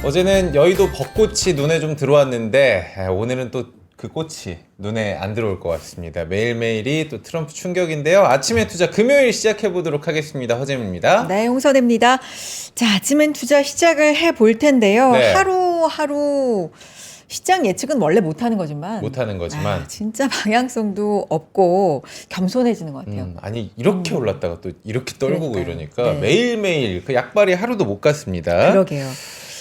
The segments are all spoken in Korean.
어제는 여의도 벚꽃이 눈에 좀 들어왔는데 오늘은 또 그 꽃이 눈에 안 들어올 것 같습니다. 매일매일이 또 트럼프 충격인데요. 아침의 투자 금요일 시작해 보도록 하겠습니다. 허재입니다. 네, 홍선혜입니다. 자, 아침엔 투자 시작을 해볼 텐데요. 네. 하루하루 시장 예측은 원래 못하는 거지만 진짜 방향성도 없고 겸손해지는 것 같아요. 아니 이렇게 올랐다가 또 이렇게 떨구고 그러니까요. 이러니까 네. 매일매일 그 약발이 하루도 못 갔습니다. 그러게요.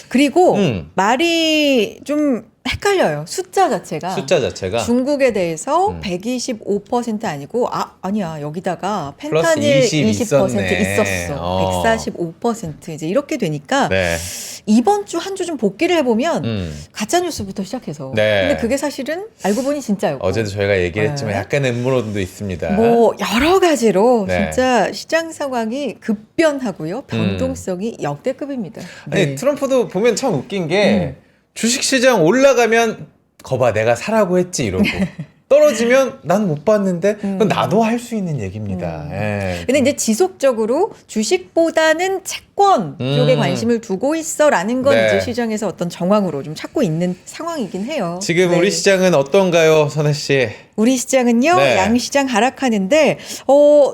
그리고 말이 좀 헷갈려요. 숫자 자체가 중국에 대해서 125% 아니고 아니야 여기다가 펜타닐 20% 있었어. 145% 이제 이렇게 되니까 네. 이번 주 한 주 좀 복귀를 해보면 가짜 뉴스부터 시작해서 근데 그게 사실은 알고 보니 진짜였고 어제도 저희가 얘기했지만 네. 약간의 음모론도 있습니다. 뭐 여러 가지로 네. 진짜 시장 상황이 급변하고요. 변동성이 역대급입니다. 아니 네. 트럼프도 보면 참 웃긴 게 주식시장 올라가면 거봐 내가 사라고 했지 이러고 떨어지면 난 못 봤는데 그건 나도 할 수 있는 얘기입니다. 예. 근데 이제 지속적으로 주식보다는 채권 쪽에 관심을 두고 있어라는 건 네. 이제 시장에서 어떤 정황으로 좀 찾고 있는 상황이긴 해요. 지금 네. 우리 시장은 어떤가요, 선혜 씨? 우리 시장은요, 네. 양시장 하락하는데,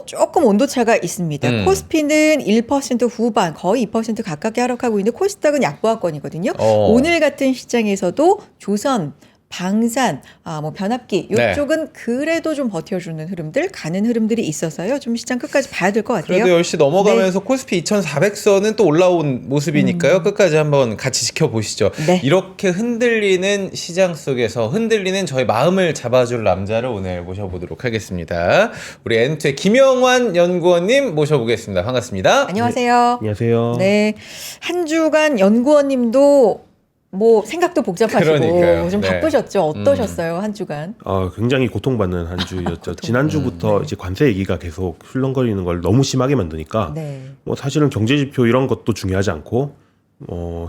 조금 온도차가 있습니다. 코스피는 1% 후반, 거의 2% 가깝게 하락하고 있는데, 코스닥은 약보합권이거든요. 오늘 같은 시장에서도 조선, 방산, 뭐 변압기 이쪽은 그래도 좀 버텨주는 흐름들, 가는 흐름들이 있어서요. 좀 시장 끝까지 봐야 될 것 같아요. 그래도 10시 넘어가면서 코스피 2400선은 또 올라온 모습이니까요. 끝까지 한번 같이 지켜보시죠. 네. 이렇게 흔들리는 시장 속에서 흔들리는 저희 마음을 잡아줄 남자를 오늘 모셔보도록 하겠습니다. 우리 N2의 김영환 연구원님 모셔보겠습니다. 반갑습니다. 안녕하세요. 안녕하세요. 네. 한 주간 연구원님도 뭐 생각도 복잡하시고 그러니까요. 좀 네. 바쁘셨죠? 어떠셨어요? 한 주간? 굉장히 고통받는 한 주였죠. 지난주부터 이제 관세 얘기가 계속 출렁거리는 걸 너무 심하게 만드니까 네. 뭐 사실은 경제 지표 이런 것도 중요하지 않고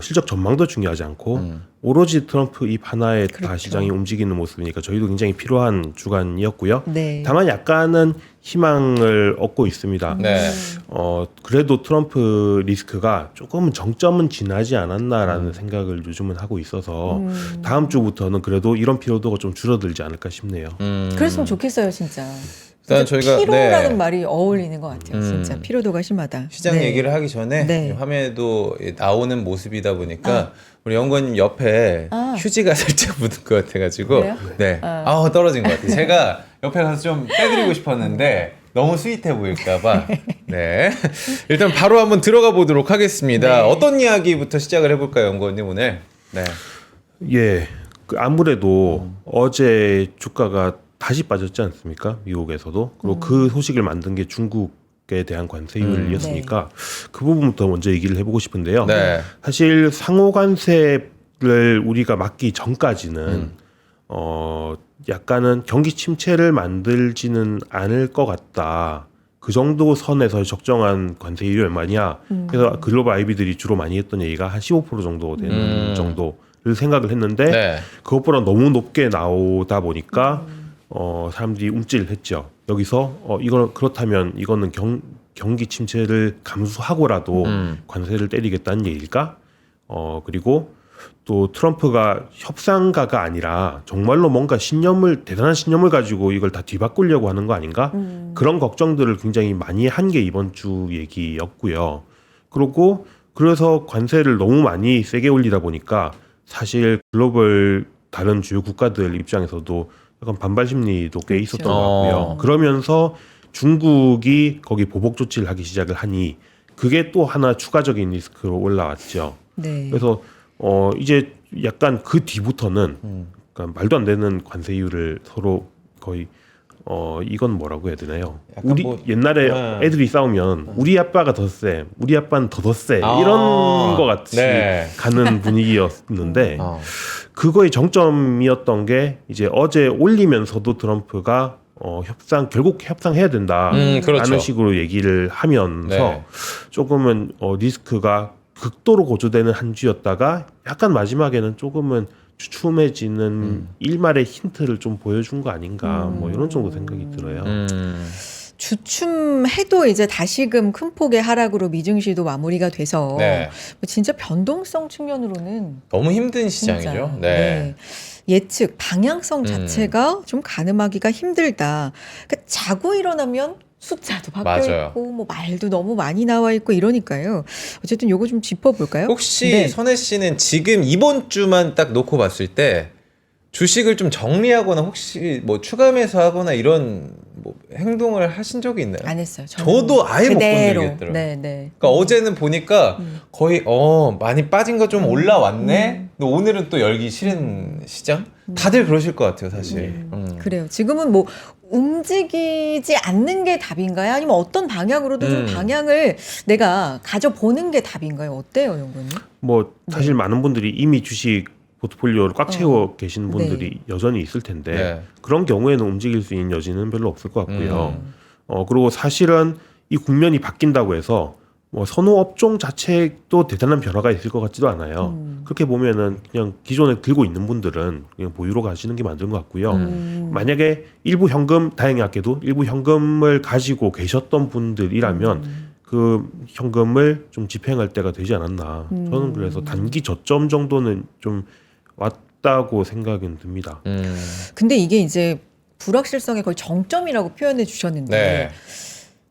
실적 전망도 중요하지 않고 오로지 트럼프 입 하나에 다 그렇죠. 시장이 움직이는 모습이니까 저희도 굉장히 필요한 주간이었고요. 네. 다만 약간은 희망을 얻고 있습니다. 네. 그래도 트럼프 리스크가 조금은 정점은 지나지 않았나라는 생각을 요즘은 하고 있어서 다음 주부터는 그래도 이런 피로도가 좀 줄어들지 않을까 싶네요. 그랬으면 좋겠어요, 진짜. 일단 진짜 저희가 피로라는 말이 어울리는 것 같아요. 진짜 피로도가 심하다. 시장 네. 얘기를 하기 전에 네. 화면에도 나오는 모습이다 보니까 우리 연구원님 옆에 휴지가 살짝 묻은 것 같아가지고 그래요? 네, 떨어진 것 같아요. 제가 옆에 가서 좀 빼드리고 싶었는데 너무 스윗해 보일까봐 네, 일단 바로 한번 들어가 보도록 하겠습니다. 네. 어떤 이야기부터 시작을 해볼까요, 연구원님 오늘? 네, 예, 아무래도 어제 주가가 다시 빠졌지 않습니까? 미국에서도. 그리고 그 소식을 만든 게 중국에 대한 관세율이었으니까 그 부분부터 먼저 얘기를 해보고 싶은데요. 네. 사실 상호 관세를 우리가 막기 전까지는 약간은 경기 침체를 만들지는 않을 것 같다. 그 정도 선에서 적정한 관세율이 얼마냐. 그래서 글로벌 IB들이 주로 많이 했던 얘기가 한 15% 정도 되는 정도를 생각을 했는데 네. 그것보다 너무 높게 나오다 보니까 사람들이 움찔을 했죠. 여기서 그렇다면 이거는 경기 침체를 감수하고라도 관세를 때리겠다는 얘기일까? 그리고 또 트럼프가 협상가가 아니라 정말로 뭔가 대단한 신념을 가지고 이걸 다 뒤바꾸려고 하는 거 아닌가? 그런 걱정들을 굉장히 많이 한 게 이번 주 얘기였고요. 그래서 관세를 너무 많이 세게 올리다 보니까 사실 글로벌 다른 주요 국가들 입장에서도 약간 반발 심리도 꽤 있었던 것 같고요. 그러면서 중국이 거기 보복 조치를 하기 시작을 하니 그게 또 하나 추가적인 리스크로 올라왔죠. 네. 그래서 이제 약간 그 뒤부터는 그러니까 말도 안 되는 관세율을 서로 거의 이건 뭐라고 해야 되나요? 우리 옛날에 애들이 싸우면 우리 아빠가 더 세, 우리 아빠는 더 세 이런 거 같이 가는 분위기였는데 그거의 정점이었던 게 이제 어제 올리면서도 트럼프가 결국 협상해야 된다라는 그렇죠. 식으로 얘기를 하면서 조금은 리스크가 극도로 고조되는 한 주였다가 약간 마지막에는 조금은 주춤해지는 일말의 힌트를 좀 보여준 거 아닌가 뭐 이런 정도 생각이 들어요. 주춤해도 이제 다시금 큰 폭의 하락으로 미증시도 마무리가 돼서 네. 뭐 진짜 변동성 측면으로는 너무 힘든 진짜, 시장이죠. 네. 예측 방향성 자체가 좀 가늠하기가 힘들다. 그러니까 자고 일어나면 숫자도 바뀌어 맞아요. 있고 뭐 말도 너무 많이 나와 있고 이러니까요. 어쨌든 요거 좀 짚어볼까요? 혹시 네. 선혜 씨는 지금 이번 주만 딱 놓고 봤을 때 주식을 좀 정리하거나 혹시 뭐 추가 매수하거나 이런 뭐 행동을 하신 적이 있나요? 안 했어요. 저도 아예 못 그대로. 건드리겠더라고요. 네, 네. 그러니까 어제는 보니까 거의 많이 빠진 거 좀 올라왔네. 근데 오늘은 또 열기 싫은 시장? 다들 그러실 것 같아요, 사실. 그래요. 지금은 뭐 움직이지 않는 게 답인가요? 아니면 어떤 방향으로도 좀 방향을 내가 가져보는 게 답인가요? 어때요, 연구님? 뭐 사실 많은 분들이 이미 주식 포트폴리오를 꽉 채워 계신 분들이 여전히 있을 텐데 네. 그런 경우에는 움직일 수 있는 여지는 별로 없을 것 같고요. 그리고 사실은 이 국면이 바뀐다고 해서 뭐 선호 업종 자체도 대단한 변화가 있을 것 같지도 않아요. 그렇게 보면은 그냥 기존에 들고 있는 분들은 그냥 보유로 가시는 게 맞는 것 같고요. 만약에 일부 현금, 다행하게도 일부 현금을 가지고 계셨던 분들이라면 그 현금을 좀 집행할 때가 되지 않았나. 저는 그래서 단기 저점 정도는 좀 왔다고 생각은 듭니다. 근데 이게 이제 불확실성의 거의 정점이라고 표현해 주셨는데 네.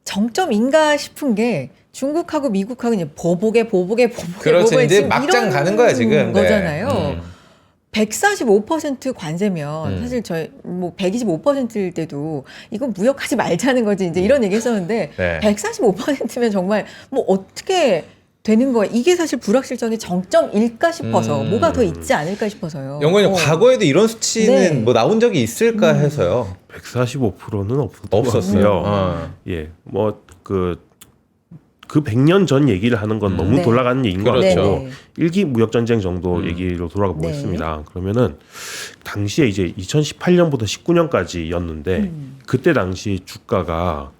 정점인가 싶은 게 중국하고 미국하고 이제 보복에 그렇죠. 이제 지금 막장 이런 가는 거야 지금. 거잖아요. 네. 145% 관세면 사실 저희 뭐 125%일 때도 이건 무역하지 말자는 거지 이제 이런 얘기 했었는데 네. 145%면 정말 뭐 어떻게 되는 거야. 이게 사실 불확실성의 정점일까 싶어서 뭐가 더 있지 않을까 싶어서요. 연구님 과거에도 이런 수치는 네. 뭐 나온 적이 있을까 해서요. 145%는 없었어요. 예, 뭐 그 100년 전 얘기를 하는 건 너무 네. 돌아가는 얘기인 것 그렇죠. 같고 네. 일기 무역 전쟁 정도 얘기로 돌아가 보겠습니다. 그러면은 당시에 이제 2018년부터 19년까지였는데 그때 당시 주가가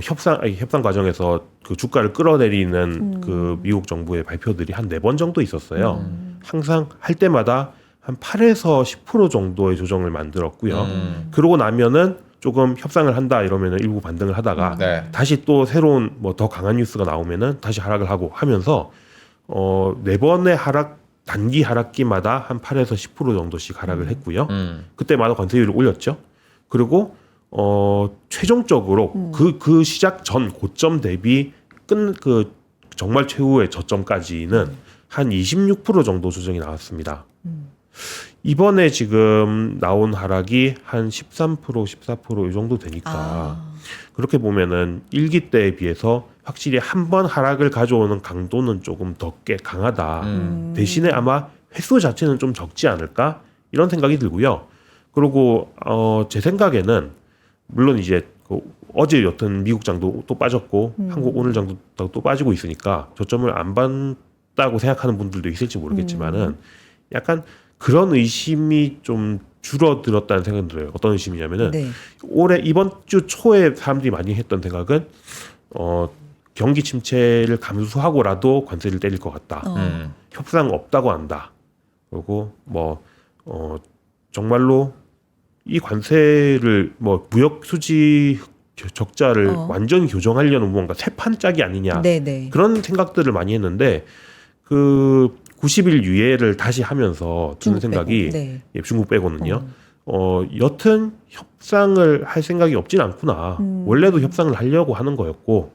협상 과정에서 그 주가를 끌어내리는 그 미국 정부의 발표들이 한 4번 정도 있었어요. 항상 할 때마다 한 8에서 10% 정도의 조정을 만들었고요. 그러고 나면은 조금 협상을 한다 이러면은 일부 반등을 하다가 네. 다시 또 새로운 뭐 더 강한 뉴스가 나오면은 다시 하락을 하고 하면서 4번의 단기 하락기마다 한 8에서 10% 정도씩 하락을 했고요. 그때마다 관세율을 올렸죠. 그리고 최종적으로 그 시작 전 고점 대비 그 정말 최후의 저점까지는 한 26% 정도 조정이 나왔습니다. 이번에 지금 나온 하락이 한 13%, 14% 이 정도 되니까 그렇게 보면은 일기 때에 비해서 확실히 한 번 하락을 가져오는 강도는 조금 더 꽤 강하다. 대신에 아마 횟수 자체는 좀 적지 않을까 이런 생각이 들고요. 그리고 제 생각에는 물론 이제 어제 여튼 미국장도 또 빠졌고 한국 오늘장도 또 빠지고 있으니까 저점을 안 봤다고 생각하는 분들도 있을지 모르겠지만은 약간 그런 의심이 좀 줄어들었다는 생각이 들어요. 어떤 의심이냐면은 이번 주 초에 사람들이 많이 했던 생각은 경기 침체를 감수하고라도 관세를 때릴 것 같다. 협상 없다고 한다. 그리고 정말로 이 관세를 무역 수지 적자를 완전히 교정하려는 뭔가 새판짝이 아니냐 그런 생각들을 많이 했는데 그 90일 유예를 다시 하면서 드는 생각이 중국 빼고는요. 여튼 협상을 할 생각이 없진 않구나. 원래도 협상을 하려고 하는 거였고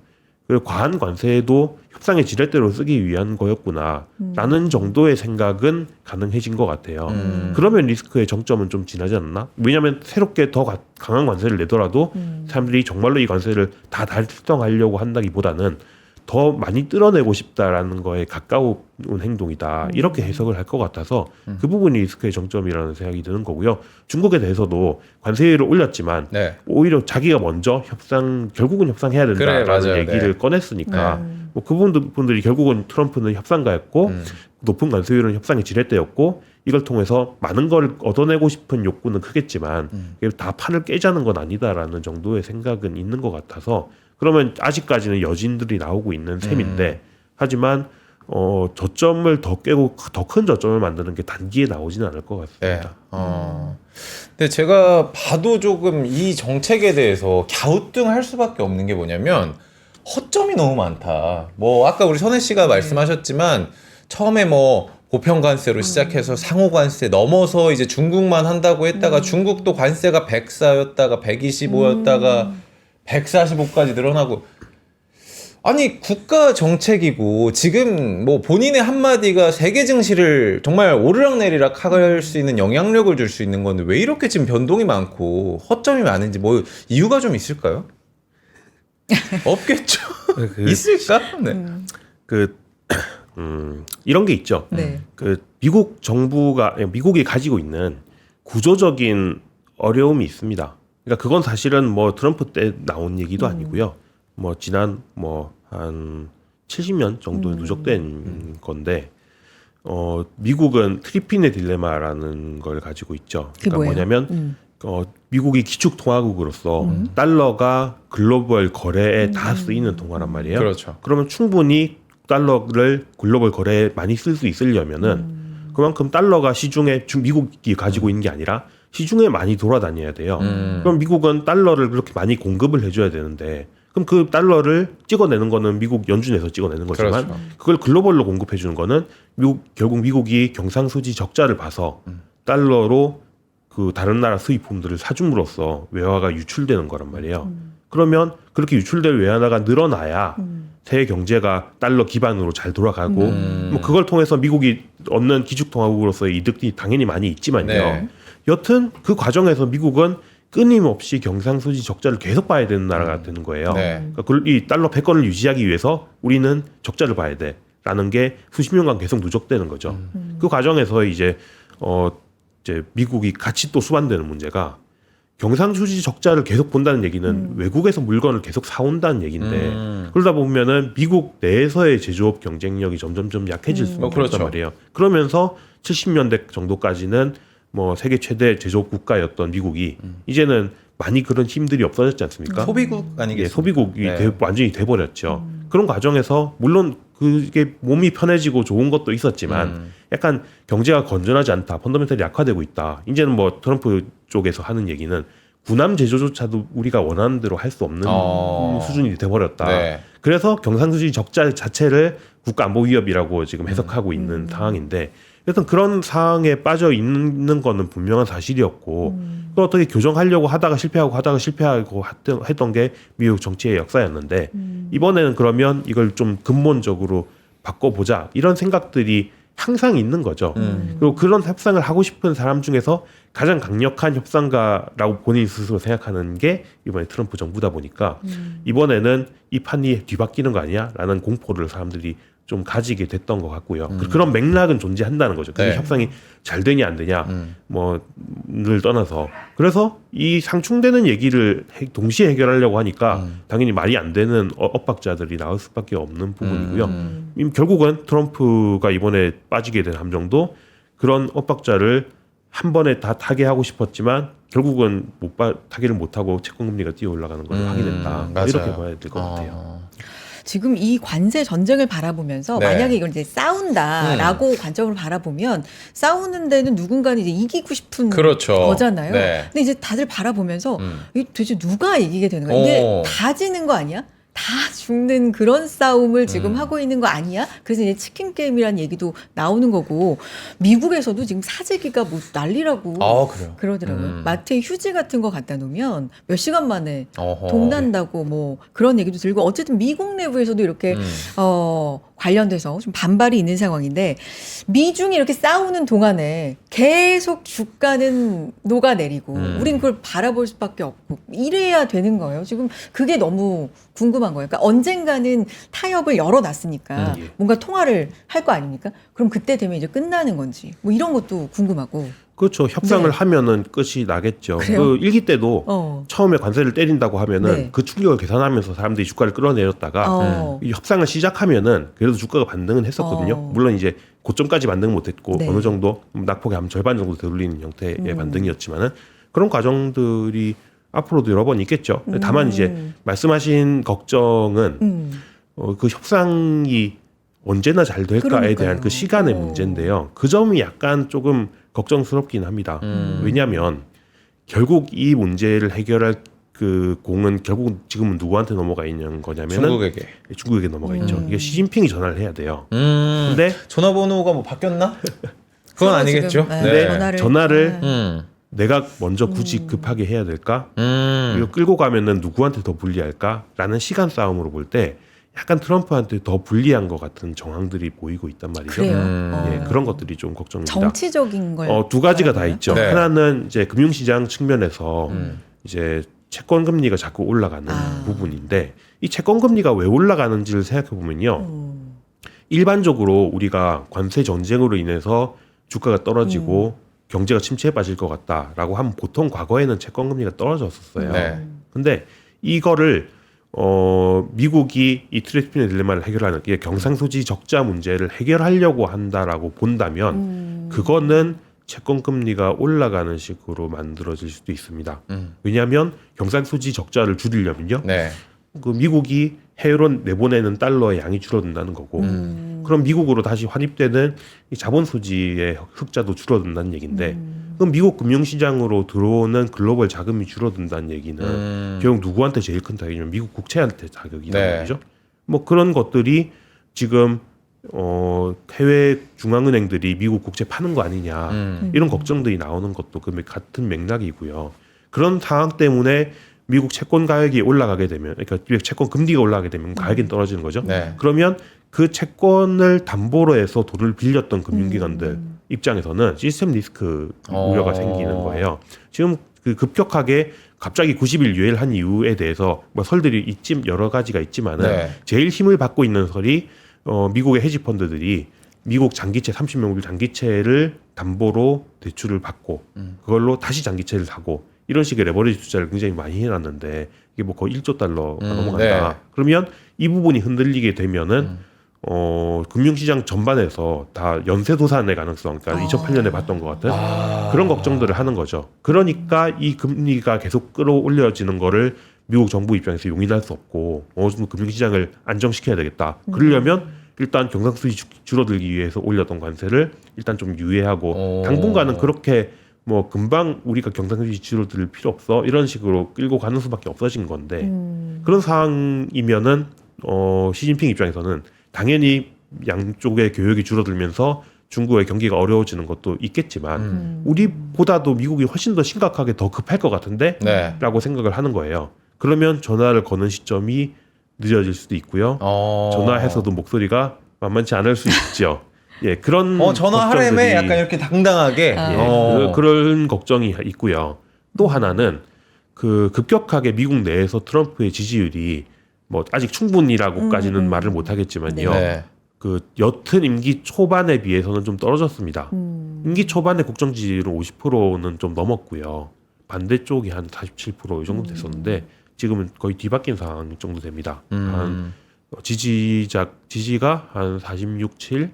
그 과한 관세도 협상의 지렛대로 쓰기 위한 거였구나 라는 정도의 생각은 가능해진 것 같아요. 그러면 리스크의 정점은 좀 지나지 않나? 왜냐하면 새롭게 더 강한 관세를 내더라도 사람들이 정말로 이 관세를 다 달성하려고 한다기보다는 더 많이 뜯어내고 싶다라는 거에 가까운 행동이다. 이렇게 해석을 할 것 같아서 그 부분이 리스크의 정점이라는 생각이 드는 거고요. 중국에 대해서도 관세율을 올렸지만 오히려 자기가 먼저 결국은 협상해야 된다라는 얘기를 꺼냈으니까 뭐 그분들이 결국은 트럼프는 협상가였고 높은 관세율은 협상의 지렛대였고 이걸 통해서 많은 걸 얻어내고 싶은 욕구는 크겠지만 다 판을 깨자는 건 아니다라는 정도의 생각은 있는 것 같아서 그러면 아직까지는 여진들이 나오고 있는 셈인데 하지만 저점을 더 깨고 더 큰 저점을 만드는 게 단기에 나오지는 않을 것 네. 같습니다. 근데 제가 봐도 조금 이 정책에 대해서 갸우뚱할 수밖에 없는 게 뭐냐면 허점이 너무 많다. 뭐 아까 우리 선혜 씨가 말씀하셨지만 처음에 뭐 보편 관세로 시작해서 상호 관세 넘어서 이제 중국만 한다고 했다가 중국도 관세가 104였다가 125였다가 145까지 늘어나고 아니 국가 정책이고 지금 뭐 본인의 한마디가 세계 증시를 정말 오르락내리락 할 수 있는 영향력을 줄 수 있는 건데 왜 이렇게 지금 변동이 많고 허점이 많은지 뭐 이유가 좀 있을까요? 없겠죠. 있을까? 네. 이런 게 있죠. 네. 미국 정부가 미국이 가지고 있는 구조적인 어려움이 있습니다. 그러니까 그건 사실은 뭐 트럼프 때 나온 얘기도 아니고요. 뭐 지난 한 70년 정도에 누적된 건데 미국은 트리피네 딜레마라는 걸 가지고 있죠. 그러니까 뭐냐면 미국이 기축 통화국으로서 달러가 글로벌 거래에 다 쓰이는 통화란 말이에요. 그렇죠. 그러면 충분히 달러를 글로벌 거래에 많이 쓸 수 있으려면은 그만큼 달러가 시중에 미국이 가지고 있는 게 아니라 시중에 많이 돌아다녀야 돼요. 그럼 미국은 달러를 그렇게 많이 공급을 해줘야 되는데 그럼 그 달러를 찍어내는 거는 미국 연준에서 찍어내는 거지만 그렇죠. 그걸 글로벌로 공급해 주는 거는 결국 미국이 경상수지 적자를 봐서 달러로 그 다른 나라 수입품들을 사줌으로써 외화가 유출되는 거란 말이에요. 그러면 그렇게 유출될 외화가 늘어나야 세계 경제가 달러 기반으로 잘 돌아가고 뭐 그걸 통해서 미국이 얻는 기축통화국으로서의 이득이 당연히 많이 있지만요. 네. 여튼 그 과정에서 미국은 끊임없이 경상수지 적자를 계속 봐야 되는 나라가 되는 거예요. 네. 그러니까 이 달러 패권을 유지하기 위해서 우리는 적자를 봐야 돼라는 게 수십 년간 계속 누적되는 거죠. 그 과정에서 이제 미국이 같이 또 수반되는 문제가 경상수지 적자를 계속 본다는 얘기는 외국에서 물건을 계속 사온다는 얘기인데 그러다 보면은 미국 내에서의 제조업 경쟁력이 점점점 약해질 수가 그렇죠. 있단 말이에요. 그러면서 70년대 정도까지는 뭐 세계 최대 제조업 국가였던 미국이 이제는 많이 그런 힘들이 없어졌지 않습니까? 소비국 아니겠습니까? 예, 소비국이 네. 완전히 돼버렸죠. 그런 과정에서 물론 그게 몸이 편해지고 좋은 것도 있었지만 약간 경제가 건전하지 않다, 펀더멘털이 약화되고 있다. 이제는 뭐 트럼프 쪽에서 하는 얘기는 군함 제조조차도 우리가 원하는 대로 할 수 없는 수준이 돼버렸다. 네. 그래서 경상수지 적자 자체를 국가안보 위협이라고 지금 해석하고 있는 상황인데 여튼 그런 상황에 빠져 있는 거는 분명한 사실이었고 또 어떻게 교정하려고 하다가 실패하고 했던 게 미국 정치의 역사였는데 이번에는 그러면 이걸 좀 근본적으로 바꿔보자 이런 생각들이 항상 있는 거죠. 그리고 그런 협상을 하고 싶은 사람 중에서 가장 강력한 협상가라고 본인 스스로 생각하는 게 이번에 트럼프 정부다 보니까 이번에는 이 판이 뒤바뀌는 거 아니야? 라는 공포를 사람들이 좀 가지게 됐던 것 같고요. 그런 맥락은 존재한다는 거죠. 그게 네. 협상이 잘 되냐 안 되냐 뭐를 떠나서 그래서 이 상충되는 얘기를 동시에 해결하려고 하니까 당연히 말이 안 되는 엇박자들이 나올 수밖에 없는 부분이고요. 결국은 트럼프가 이번에 빠지게 된 함정도 그런 엇박자를 한 번에 다 타게 하고 싶었지만 결국은 타기를 못하고 채권금리가 뛰어 올라가는 걸 하게 된다. 맞아요. 이렇게 봐야 될 것 같아요. 지금 이 관세 전쟁을 바라보면서 네. 만약에 이걸 이제 싸운다라고 관점으로 바라보면 싸우는 데는 누군가는 이제 이기고 싶은 그렇죠. 거잖아요. 네. 근데 이제 다들 바라보면서 이게 도대체 누가 이기게 되는 거야? 이게 오. 다 지는 거 아니야? 다 죽는 그런 싸움을 지금 하고 있는 거 아니야? 그래서 이제 치킨 게임이라는 얘기도 나오는 거고 미국에서도 지금 사재기가 뭐 난리라고 그래요. 그러더라고요. 마트에 휴지 같은 거 갖다 놓으면 몇 시간 만에 어허. 돈 난다고 뭐 그런 얘기도 들고 어쨌든 미국 내부에서도 이렇게 관련돼서 좀 반발이 있는 상황인데 미중이 이렇게 싸우는 동안에 계속 주가는 녹아내리고 우린 그걸 바라볼 수밖에 없고 이래야 되는 거예요. 지금 그게 너무 궁금한 거예요. 그러니까 언젠가는 타협을 열어놨으니까 뭔가 통화를 할 거 아닙니까? 그럼 그때 되면 이제 끝나는 건지 뭐 이런 것도 궁금하고. 그렇죠. 협상을 네. 하면은 끝이 나겠죠. 그래요? 그 일기 때도 처음에 관세를 때린다고 하면은 네. 그 충격을 계산하면서 사람들이 주가를 끌어내렸다가 이 협상을 시작하면은 그래도 주가가 반등은 했었거든요. 물론 이제 고점까지 반등은 못했고 네. 어느 정도 낙폭의 한 절반 정도 되돌리는 형태의 반등이었지만은 그런 과정들이 앞으로도 여러 번 있겠죠. 다만 이제 말씀하신 걱정은 그 협상이 언제나 잘 될까에 그러니까요. 대한 그 시간의 문제인데요. 그 점이 약간 조금 걱정스럽긴 합니다. 왜냐하면 결국 이 문제를 해결할 그 공은 결국 지금은 누구한테 넘어가 있는 거냐면은 중국에게 넘어가 있죠. 이게 시진핑이 전화를 해야 돼요. 근데 전화번호가 뭐 바뀌었나? 그건 아니겠죠. 지금, 근데 전화를 내가 먼저 굳이 급하게 해야 될까? 이거 끌고 가면은 누구한테 더 불리할까?라는 시간 싸움으로 볼 때 약간 트럼프한테 더 불리한 것 같은 정황들이 보이고 있단 말이죠. 그래요. 예, 그런 것들이 좀 걱정입니다. 정치적인 걸 두 가지가 다 있죠. 네. 하나는 이제 금융시장 측면에서 이제 채권 금리가 자꾸 올라가는 부분인데 이 채권 금리가 왜 올라가는지를 생각해 보면요. 일반적으로 우리가 관세 전쟁으로 인해서 주가가 떨어지고 경제가 침체에 빠질 것 같다라고 하면 보통 과거에는 채권 금리가 떨어졌었어요. 네. 근데 이거를 미국이 이 트래피의 딜레마를 해결하는 게 경상수지 적자 문제를 해결하려고 한다라고 본다면 그거는 채권 금리가 올라가는 식으로 만들어질 수도 있습니다. 왜냐하면 경상수지 적자를 줄이려면요, 네. 그 미국이 해외로 내보내는 달러의 양이 줄어든다는 거고, 그럼 미국으로 다시 환입되는 이 자본 소지의 흑자도 줄어든다는 얘기인데, 그럼 미국 금융시장으로 들어오는 글로벌 자금이 줄어든다는 얘기는 결국 누구한테 제일 큰 타격이냐면 미국 국채한테 타격이란 네. 말이죠. 뭐 그런 것들이 지금 해외 중앙은행들이 미국 국채 파는 거 아니냐 이런 걱정들이 나오는 것도 그 같은 맥락이고요. 그런 상황 때문에 미국 채권 가격이 올라가게 되면, 그러니까 채권 금리가 올라가게 되면 가격이 떨어지는 거죠. 네. 그러면 그 채권을 담보로 해서 돈을 빌렸던 금융기관들 입장에서는 시스템 리스크 우려가 생기는 거예요. 지금 그 급격하게 갑자기 90일 유예를 한 이유에 대해서 뭐 설들이 여러 가지가 있지만은 네. 제일 힘을 받고 있는 설이 미국의 헤지 펀드들이 미국 장기채 30명물 장기채를 담보로 대출을 받고 그걸로 다시 장기채를 사고 이런 식의 레버리지 투자를 굉장히 많이 해놨는데 이게 뭐 거의 1조 달러가 넘어간다. 네. 그러면 이 부분이 흔들리게 되면은 금융시장 전반에서 다 연쇄도산의 가능성, 그러니까 2008년에 봤던 것 같은 그런 걱정들을 하는 거죠. 그러니까 이 금리가 계속 끌어올려지는 거를 미국 정부 입장에서 용인할 수 없고 어느 정도 금융시장을 안정시켜야 되겠다. 그러려면 일단 경상수지 줄어들기 위해서 올렸던 관세를 일단 좀 유예하고 당분간은 그렇게 뭐 금방 우리가 경상수지 줄어들 필요 없어 이런 식으로 끌고 가는 수밖에 없어진 건데 그런 상황이면은 시진핑 입장에서는 당연히 양쪽의 교역이 줄어들면서 중국의 경기가 어려워지는 것도 있겠지만 우리보다도 미국이 훨씬 더 심각하게 더 급할 것 같은데 네. 라고 생각을 하는 거예요. 그러면 전화를 거는 시점이 늦어질 수도 있고요. 전화해서도 목소리가 만만치 않을 수 있죠. 예, 그런 전화하래매 약간 이렇게 당당하게 그런 걱정이 있고요. 또 하나는 그 급격하게 미국 내에서 트럼프의 지지율이 뭐 아직 충분히라고까지는 말을 못 하겠지만요. 네. 그 옅은 임기 초반에 비해서는 좀 떨어졌습니다. 임기 초반에 국정 지지율은 50%는 좀 넘었고요. 반대쪽이 한 47% 이 정도 됐었는데 지금은 거의 뒤바뀐 상황 정도 됩니다. 한 지지가 한 46, 7,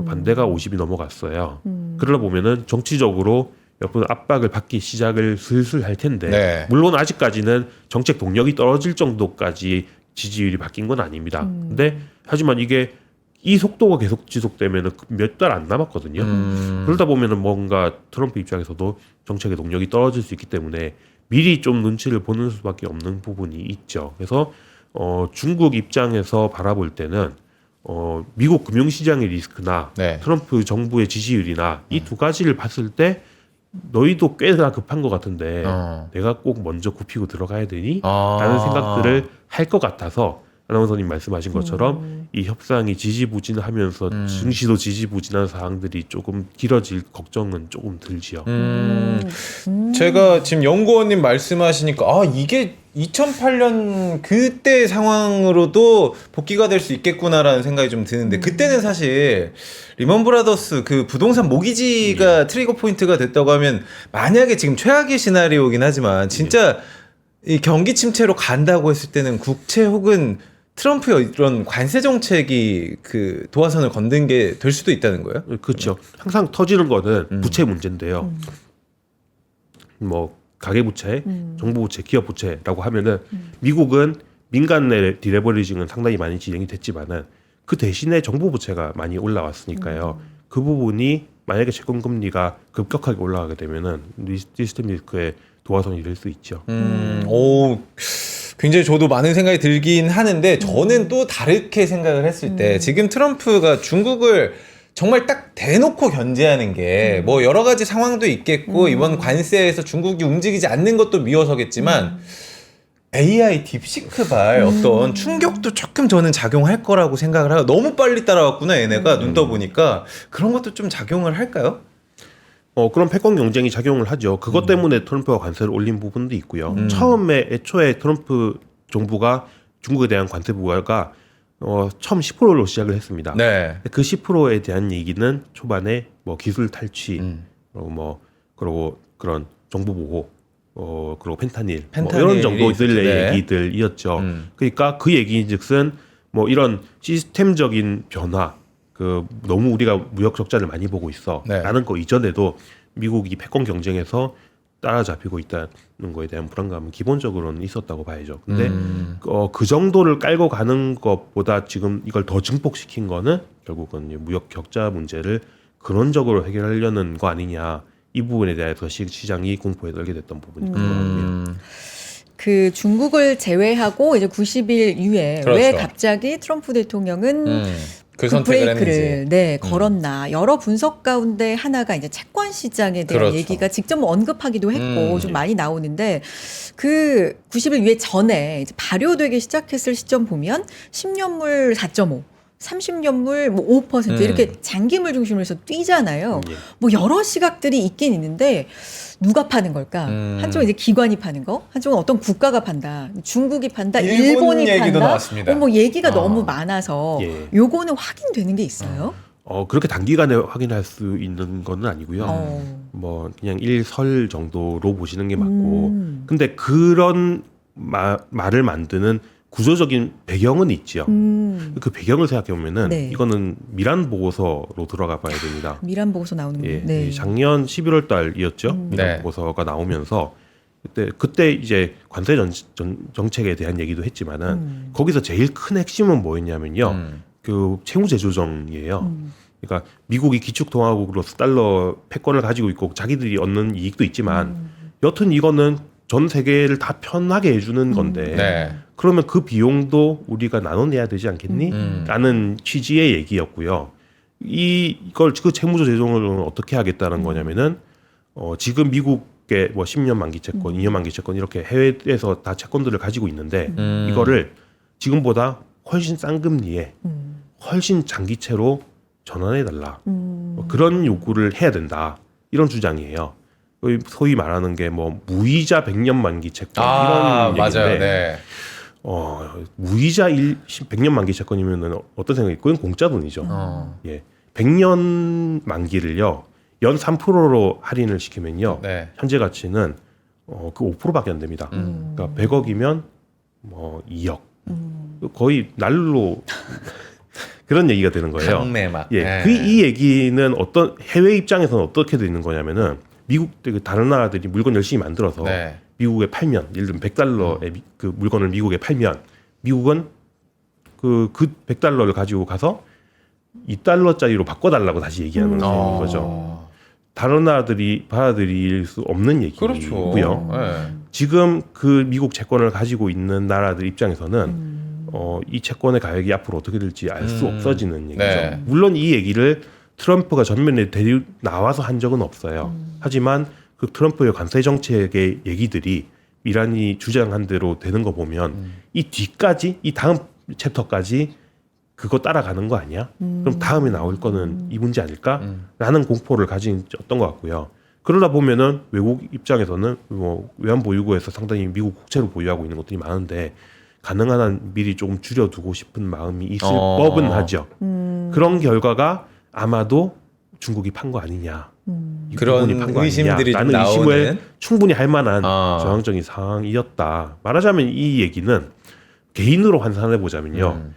반대가 50이 넘어갔어요. 그러다 보면은 정치적으로 몇 번 압박을 받기 시작을 슬슬 할 텐데 네. 물론 아직까지는 정책 동력이 떨어질 정도까지 지지율이 바뀐 건 아닙니다. 근데 하지만 이게 이 속도가 계속 지속되면은 몇 달 안 남았거든요. 그러다 보면은 뭔가 트럼프 입장에서도 정책의 동력이 떨어질 수 있기 때문에 미리 좀 눈치를 보는 수밖에 없는 부분이 있죠. 그래서 중국 입장에서 바라볼 때는 미국 금융시장의 리스크나 네. 트럼프 정부의 지지율이나 이 두 가지를 봤을 때 너희도 꽤나 급한 것 같은데 내가 꼭 먼저 굽히고 들어가야 되니? 라는 생각들을 할 것 같아서 아나운서님 말씀하신 것처럼 이 협상이 지지부진하면서 증시도 지지부진한 사항들이 조금 길어질 걱정은 조금 들지요. 제가 지금 연구원님 말씀하시니까 이게 2008년 그때 상황으로도 복귀가 될 수 있겠구나라는 생각이 좀 드는데 그때는 사실 리먼 브라더스 그 부동산 모기지가 트리거 포인트가 됐다고 하면 만약에 지금 최악의 시나리오긴 하지만 진짜 이 경기 침체로 간다고 했을 때는 국채 혹은 트럼프의 이런 관세 정책이 그 도화선을 건든 게 될 수도 있다는 거예요? 그렇죠. 항상 터지는 거는 부채 문제인데요. 뭐 가계부채, 정부부채, 기업부채라고 하면은 미국은 민간 내 디레버리징은 상당히 많이 진행이 됐지만은 그 대신에 정부 부채가 많이 올라왔으니까요. 그 부분이 만약에 채권 금리가 급격하게 올라가게 되면은 시스템 리스크에 도화선이 될 수 있죠. 오, 굉장히 저도 많은 생각이 들긴 하는데 저는 또 다르게 생각을 했을 때 지금 트럼프가 중국을 정말 딱 대놓고 견제하는 게 뭐 여러 가지 상황도 있겠고 이번 관세에서 중국이 움직이지 않는 것도 미워서겠지만 AI 딥시크발 어떤 충격도 조금 저는 작용할 거라고 생각을 하고 너무 빨리 따라왔구나 얘네가 눈 떠보니까 그런 것도 좀 작용을 할까요? 그런 패권 경쟁이 작용을 하죠. 그것 때문에 트럼프가 관세를 올린 부분도 있고요. 처음에 애초에 트럼프 정부가 중국에 대한 관세 부과가 처음 10%로 시작을 했습니다. 네. 그 10%에 대한 얘기는 초반에 뭐 기술 탈취, 그리고 그런 정보 보호, 그리고 펜타닐 뭐 이런 정도들의 네. 얘기들이었죠. 그러니까 그 얘기인즉슨 뭐 이런 시스템적인 변화, 그 너무 우리가 무역 적자를 많이 보고 있어. 네. 라는 거 이전에도 미국이 패권 경쟁에서 따라잡히고 있다는 거에 대한 불안감은 기본적으로는 있었다고 봐야죠. 근데 그 정도를 깔고 가는 것보다 지금 이걸 더 증폭시킨 거는 결국은 무역 격자 문제를 근원적으로 해결하려는 거 아니냐. 이 부분에 대해서 시장이 공포에 떨게 됐던 부분이 큰 것 같고요. 그 중국을 제외하고 이제 90일 이후에 그렇죠. 왜 갑자기 트럼프 대통령은 그 선택을 브레이크를 했는지. 걸었나 여러 분석 가운데 하나가 이제 채권 시장에 대한 그렇죠. 얘기가 직접 뭐 언급하기도 했고 좀 많이 나오는데 그 90일 이후에 전에 이제 발효되기 시작했을 시점 보면 10년물 4.5 30년물 뭐 5% 이렇게 장기물 중심으로 해서 뛰잖아요. 예. 뭐 여러 시각들이 있긴 있는데 누가 파는 걸까? 한쪽은 이제 기관이 파는 거, 한쪽은 어떤 국가가 판다. 중국이 판다, 일본 일본이 얘기도 판다. 나왔습니다. 뭐 얘기가 너무 많아서 예. 요거는 확인되는 게 있어요. 그렇게 단기간에 확인할 수 있는 건 아니고요. 뭐 그냥 일설 정도로 보시는 게 맞고. 근데 그런 말을 만드는 구조적인 배경은 있죠. 그 배경을 생각해 보면은 네. 이거는 미란 보고서로 들어가 봐야 됩니다. 미란 보고서 나오는 예, 거예요. 네. 작년 11월 달이었죠. 미란 네. 보고서가 나오면서 그때 이제 관세 정책에 대한 얘기도 했지만은 거기서 제일 큰 핵심은 뭐였냐면요. 그 채무제 조정이에요. 그러니까 미국이 기축통화국으로서 달러 패권을 가지고 있고 자기들이 얻는 이익도 있지만 여튼 이거는 전 세계를 다 편하게 해주는 건데 네. 그러면 그 비용도 우리가 나눠내야 되지 않겠니? 라는 취지의 얘기였고요. 이걸 그 채무조 조정을 어떻게 하겠다는 거냐면은 지금 미국의 뭐 10년 만기 채권, 2년 만기 채권 이렇게 해외에서 다 채권들을 가지고 있는데 이거를 지금보다 훨씬 싼 금리에 훨씬 장기채로 전환해달라. 그런 요구를 해야 된다. 이런 주장이에요. 소위 말하는 게 뭐 무이자 100년 만기 채권 이런 맞아요. 얘기인데 네. 무이자 100년 만기 채권이면은 어떤 생각이 있고 그건 공짜 돈이죠. 예. 100년 만기를요. 연 3%로 할인을 시키면요. 네. 현재 가치는 그 5%밖에 안 됩니다. 그러니까 100억이면 뭐 2억. 거의 날로 그런 얘기가 되는 거예요. 강매막. 예. 네. 이 얘기는 어떤 해외 입장에서는 어떻게 되는 거냐면은 미국 다른 나라들이 물건 열심히 만들어서 네. 미국에 팔면 예를 들면 100달러의 그 물건을 미국에 팔면 미국은 그 100달러를 가지고 가서 2달러짜리로 바꿔달라고 다시 얘기하는 거죠. 다른 나라들이 받아들일 수 없는 얘기고요. 그렇죠. 네. 지금 그 미국 채권을 가지고 있는 나라들 입장에서는 이 채권의 가격이 앞으로 어떻게 될지 알 수 없어지는 얘기죠. 네. 물론 이 얘기를 트럼프가 전면에 나와서 한 적은 없어요. 하지만 그 트럼프의 관세 정책의 얘기들이 이란이 주장한 대로 되는 거 보면 이 뒤까지 이 다음 챕터까지 그거 따라가는 거 아니야? 그럼 다음에 나올 거는 이 문제 아닐까?라는 공포를 가졌던 것 같고요. 그러다 보면은 외국 입장에서는 뭐 외환보유고에서 상당히 미국 국채로 보유하고 있는 것들이 많은데 가능한 한 미리 조금 줄여두고 싶은 마음이 있을 법은 하죠. 그런 결과가 아마도 중국이 판 거 아니냐. 그런 판거 의심들이 좀 아니냐라는 의심을 나오는. 충분히 할 만한 저항적인 상황이었다. 말하자면 이 얘기는 개인으로 환산해 보자면요.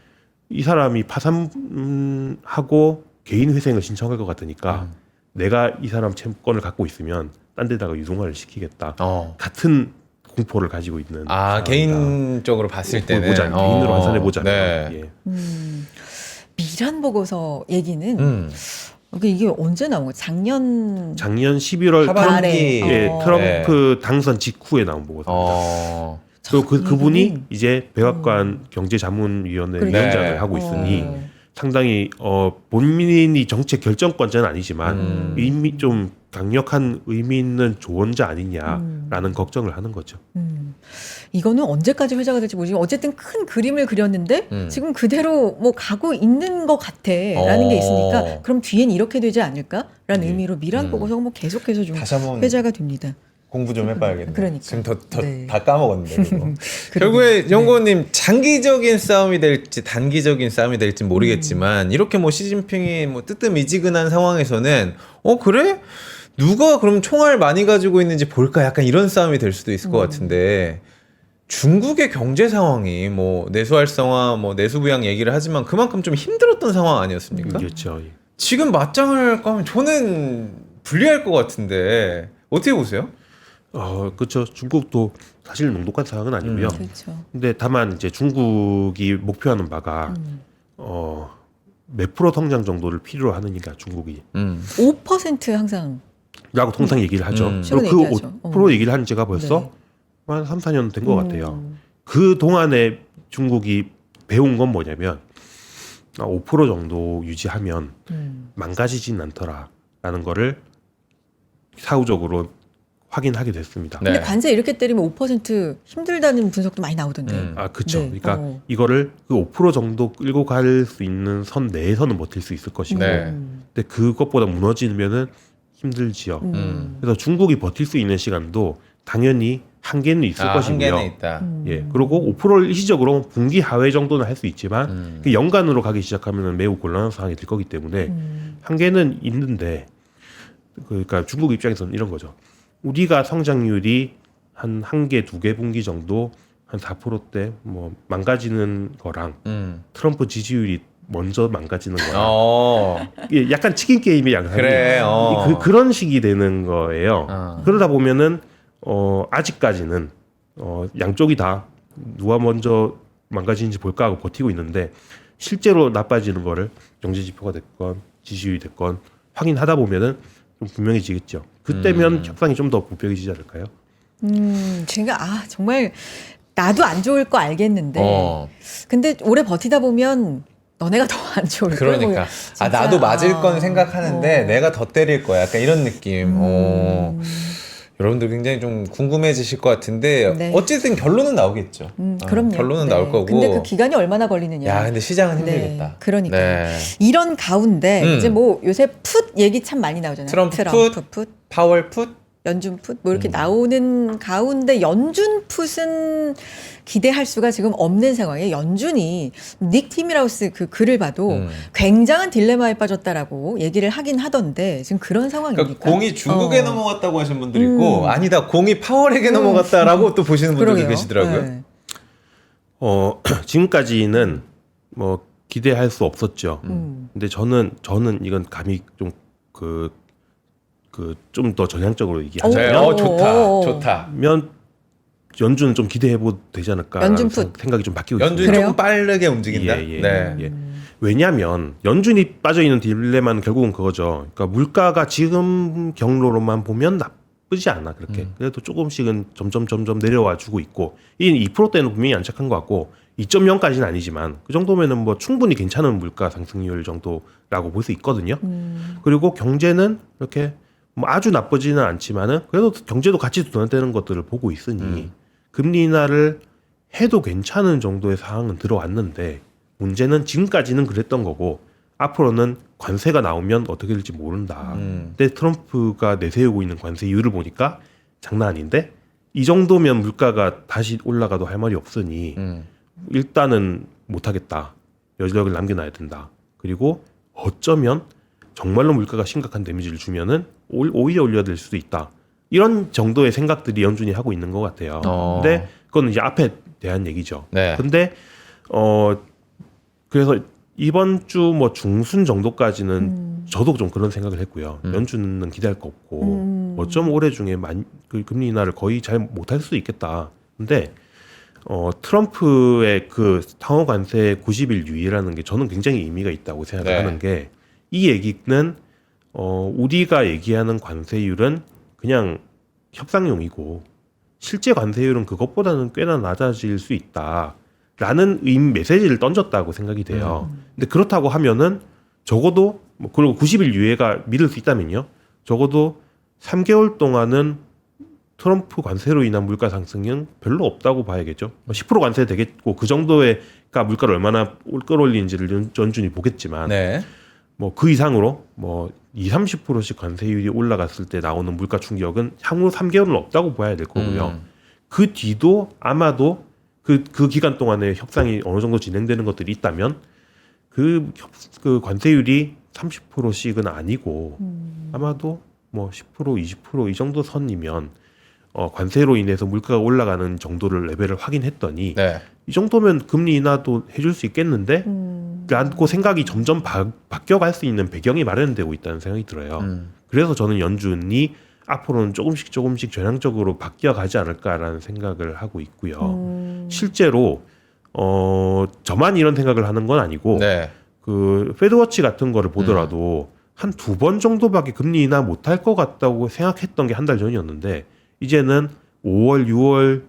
이 사람이 파산하고 개인 회생을 신청할 것 같으니까 내가 이 사람 채권을 갖고 있으면 딴 데다가 유동화를 시키겠다. 같은 공포를 가지고 있는 개인적으로 봤을 때는 개인으로 환산해 보자면 네. 예. 미란 보고서 얘기는 이게 언제 나온 거예요? 작년 11월 하반기 트럼프 당선 직후에 나온 보고서입니다. 또 그분이 이제 백악관 경제자문위원회 그러니까. 위원장을 하고 있으니 상당히 본인이 정책 결정권자는 아니지만 의미 좀 강력한 의미 있는 조언자 아니냐라는 걱정을 하는 거죠. 이거는 언제까지 회자가 될지 모르지만 어쨌든 큰 그림을 그렸는데 지금 그대로 뭐 가고 있는 것 같아라는 게 있으니까 그럼 뒤엔 이렇게 되지 않을까라는 의미로 미란 보고서가 뭐 계속해서 좀 다시 한번 회자가 됩니다. 공부 좀 해봐야겠네요. 그러니까. 지금 네. 다 까먹었는데. 그거. 결국에 연구원님 장기적인 싸움이 될지 단기적인 싸움이 될지 모르겠지만 이렇게 뭐 시진핑이 뭐 뜨뜻미지근한 상황에서는 그래? 누가 그럼 총알 많이 가지고 있는지 볼까? 약간 이런 싸움이 될 수도 있을 것 같은데 중국의 경제 상황이 뭐 내수 활성화, 뭐 내수 부양 얘기를 하지만 그만큼 좀 힘들었던 상황 아니었습니까? 그렇죠. 지금 맞짱을 까면 저는 불리할 것 같은데 어떻게 보세요? 그렇죠. 중국도 사실 농독한 상황은 아니고요. 그렇죠. 근데 다만 이제 중국이 목표하는 바가 몇 프로 성장 정도를 필요로 하느니까 중국이 5% 항상 라고 통상 얘기를 하죠. 그리고 최근에 그 얘기하죠. 5% 얘기를 한 지가 벌써 네. 한 3, 4년 된 것 같아요. 그 동안에 중국이 배운 건 뭐냐면 5% 정도 유지하면 망가지진 않더라라는 거를 사후적으로 확인하게 됐습니다. 근데 네. 관세 이렇게 때리면 5% 힘들다는 분석도 많이 나오던데. 그렇죠. 네. 그러니까 이거를 그 5% 정도 끌고 갈 수 있는 선 내에서는 버틸 수 있을 것이고, 네. 근데 그것보다 무너지면은 힘들지요. 그래서 중국이 버틸 수 있는 시간도 당연히 한계는 있을 것이고요. 한계는 있다. 예, 그리고 5%를 일시적으로 분기 하회 정도는 할 수 있지만 그 연간으로 가기 시작하면 매우 곤란한 상황이 될 거기 때문에 한계는 있는데, 그러니까 중국 입장에서는 이런 거죠. 우리가 성장률이 한 개, 2개 분기 정도 한 4%대 뭐 망가지는 거랑 트럼프 지지율이 먼저 망가지는 거랑 이게 약간 치킨 게임의 양상이 그래. 그런 식이 되는 거예요. 그러다 보면은 아직까지는 양쪽이 다 누가 먼저 망가지는지 볼까 하고 버티고 있는데 실제로 나빠지는 거를 경제 지표가 됐건 지지율이 됐건 확인하다 보면은 좀 분명해지겠죠. 그때면 협상이 좀 더 부표해지지 않을까요? 제가 정말 나도 안 좋을 거 알겠는데 근데 오래 버티다 보면 너네가 더 안 좋을 거야. 그러니까 나도 맞을 건 생각하는데 내가 더 때릴 거야. 약간 이런 느낌. 여러분들 굉장히 좀 궁금해지실 것 같은데 네. 어쨌든 결론은 나오겠죠. 그럼요. 결론은 네. 나올 거고. 근데 그 기간이 얼마나 걸리느냐. 야, 근데 시장은 네. 힘들겠다. 그러니까 네. 이런 가운데 이제 뭐 요새 풋 얘기 참 많이 나오잖아요. 트럼프 풋, 파월 풋, 연준 풋 뭐 이렇게 나오는 가운데 연준 풋은 기대할 수가 지금 없는 상황이에요. 연준이 닉 티밀하우스 그 글을 봐도 굉장한 딜레마에 빠졌다라고 얘기를 하긴 하던데 지금 그런 상황입니까? 그러니까 공이 중국에 넘어갔다고 하시는 분들이 있고 아니다 공이 파월에게 넘어갔다라고 또 보시는 분들도 그러게요. 계시더라고요. 네. 지금까지는 뭐 기대할 수 없었죠. 근데 저는 이건 감히 좀 좀 더 전향적으로 얘기하자면 좋다. 연준은 좀 기대해봐도 되지 않을까 연준 풋. 생각이 좀 바뀌고 있어요. 연준이 그래요? 조금 빠르게 움직인다. 예. 왜냐하면 연준이 빠져있는 딜레마는 결국은 그거죠. 그러니까 물가가 지금 경로로만 보면 나쁘지 않아 그렇게. 그래도 조금씩은 점점 내려와 주고 있고 이 2%대는 분명히 안착한 것 같고 2.0까지는 아니지만 그 정도면은 뭐 충분히 괜찮은 물가 상승률 정도라고 볼 수 있거든요. 그리고 경제는 이렇게 뭐 아주 나쁘지는 않지만은 그래도 경제도 같이 둔화되는 것들을 보고 있으니 금리 인하를 해도 괜찮은 정도의 상황은 들어왔는데 문제는 지금까지는 그랬던 거고 앞으로는 관세가 나오면 어떻게 될지 모른다. 근데 트럼프가 내세우고 있는 관세율을 보니까 장난 아닌데 이 정도면 물가가 다시 올라가도 할 말이 없으니 일단은 못하겠다. 여력을 남겨놔야 된다. 그리고 어쩌면 정말로 물가가 심각한 데미지를 주면은 오히려 올려야 수도 있다. 이런 정도의 생각들이 연준이 하고 있는 것 같아요. 근데 그건 이제 앞에 대한 얘기죠. 네. 근데 그래서 이번 주 뭐 중순 정도까지는 저도 좀 그런 생각을 했고요. 연준은 기대할 거 없고 어쩌면 올해 중에 그 금리 인하를 거의 잘 못할 수도 있겠다. 근데 트럼프의 그 상호 관세 90일 유예라는 게 저는 굉장히 의미가 있다고 생각하는 게 이 얘기는 우리가 얘기하는 관세율은 그냥 협상용이고 실제 관세율은 그것보다는 꽤나 낮아질 수 있다라는 메시지를 던졌다고 생각이 돼요. 근데 그렇다고 하면은 적어도 그리고 90일 유예가 믿을 수 있다면요. 적어도 3개월 동안은 트럼프 관세로 인한 물가 상승은 별로 없다고 봐야겠죠. 10% 관세 되겠고 그 정도의가 물가를 얼마나 끌어올리는지를 연준이 보겠지만 뭐 그 이상으로 뭐 20-30%씩 관세율이 올라갔을 때 나오는 물가 충격은 향후 3개월은 없다고 봐야 될 거고요. 그 뒤도 아마도 그 기간 동안에 협상이 어느 정도 진행되는 것들이 있다면 그 관세율이 30%씩은 아니고 아마도 뭐 10%, 20% 이 정도 선이면 관세로 인해서 물가가 올라가는 정도를 레벨을 확인했더니 이 정도면 금리 인하도 해줄 수 있겠는데? 라고 생각이 점점 바뀌어갈 수 있는 배경이 마련되고 있다는 생각이 들어요. 그래서 저는 연준이 앞으로는 조금씩 전향적으로 바뀌어가지 않을까라는 생각을 하고 있고요. 실제로 저만 이런 생각을 하는 건 아니고 그 페드워치 같은 거를 보더라도 한 2번 정도밖에 금리 인하 못할 것 같다고 생각했던 게 한 달 전이었는데 이제는 5월, 6월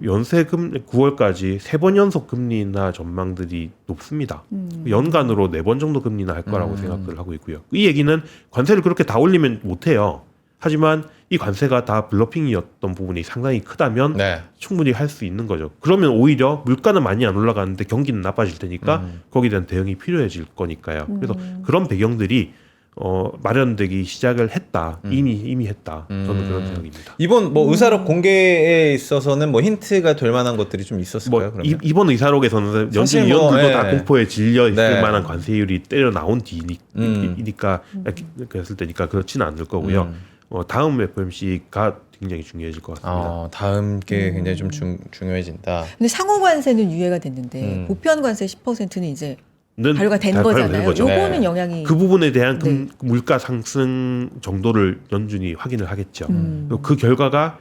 연세금 9월까지 3번 연속 금리 인하 전망들이 높습니다. 연간으로 4번 정도 금리 인하 할 거라고 생각을 하고 있고요. 이 얘기는 관세를 그렇게 다 올리면 못해요. 하지만 이 관세가 다 블러핑이었던 부분이 상당히 크다면 충분히 할 수 있는 거죠. 그러면 오히려 물가는 많이 안 올라가는데 경기는 나빠질 테니까 거기에 대한 대응이 필요해질 거니까요. 그래서 그런 배경들이 마련되기 시작을 했다. 이미 했다. 저는 그런 생각입니다. 이번 뭐 의사록 공개에 있어서는 뭐 힌트가 될 만한 것들이 좀 있었을까요? 뭐 이번 의사록에서는 연준 위원들도 다 공포에 질려 있을 만한 관세율이 때려 나온 뒤니까 그랬을 때니까 그렇지는 않을 거고요. 다음 FOMC가 굉장히 중요해질 것 같습니다. 다음 게 굉장히 좀 중요해진다. 근데 상호 관세는 유예가 됐는데 보편 관세 10%는 이제 발효가 된 거잖아요. 요거는 영향이 그 부분에 대한 물가 상승 정도를 연준이 확인을 하겠죠. 그 결과가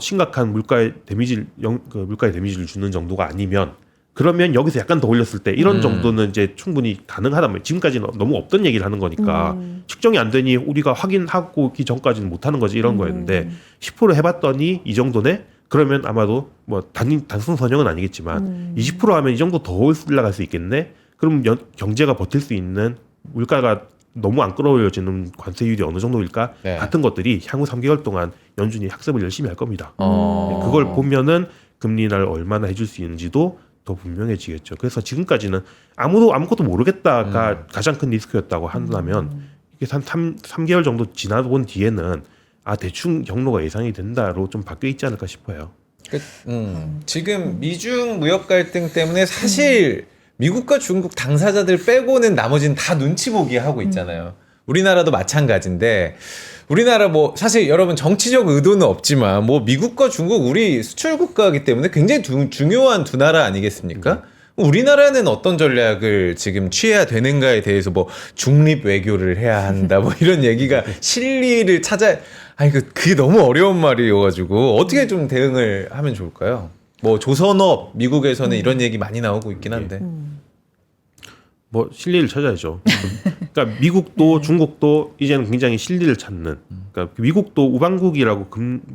심각한 물가의 데미지를 주는 정도가 아니면 그러면 여기서 약간 더 올렸을 때 이런 정도는 이제 충분히 가능하다면 지금까지는 너무 없던 얘기를 하는 거니까 측정이 안 되니 우리가 확인하고 그 전까지는 못 하는 거지 이런 거였는데 10% 해봤더니 이 정도네? 그러면 아마도 뭐 단순 선형은 아니겠지만 20% 하면 이 정도 더 올라갈 수 있겠네? 그럼 경제가 버틸 수 있는 물가가 너무 안 끌어올려지는 관세율이 어느 정도일까? 같은 것들이 향후 3개월 동안 연준이 학습을 열심히 할 겁니다. 그걸 보면은 금리 인하를 얼마나 해줄 수 있는지도 더 분명해지겠죠. 그래서 지금까지는 아무것도 모르겠다가 가장 큰 리스크였다고 한다면 이게 한 3개월 정도 지나본 뒤에는 대충 경로가 예상이 된다로 좀 바뀌어 있지 않을까 싶어요. 지금 미중 무역 갈등 때문에 사실 미국과 중국 당사자들 빼고는 나머지는 다 눈치 보기 하고 있잖아요. 우리나라도 마찬가지인데 우리나라 뭐 사실 여러분 정치적 의도는 없지만 뭐 미국과 중국 우리 수출 국가이기 때문에 굉장히 중요한 두 나라 아니겠습니까? 우리나라는 어떤 전략을 지금 취해야 되는가에 대해서 뭐 중립 외교를 해야 한다 뭐 이런 얘기가 실리를 그게 너무 어려운 말이어가지고 어떻게 좀 대응을 하면 좋을까요? 뭐 조선업 미국에서는 이런 얘기 많이 나오고 있긴 한데 뭐 실리를 찾아야죠. 그러니까 미국도 중국도 이제는 굉장히 실리를 찾는. 그러니까 미국도 우방국이라고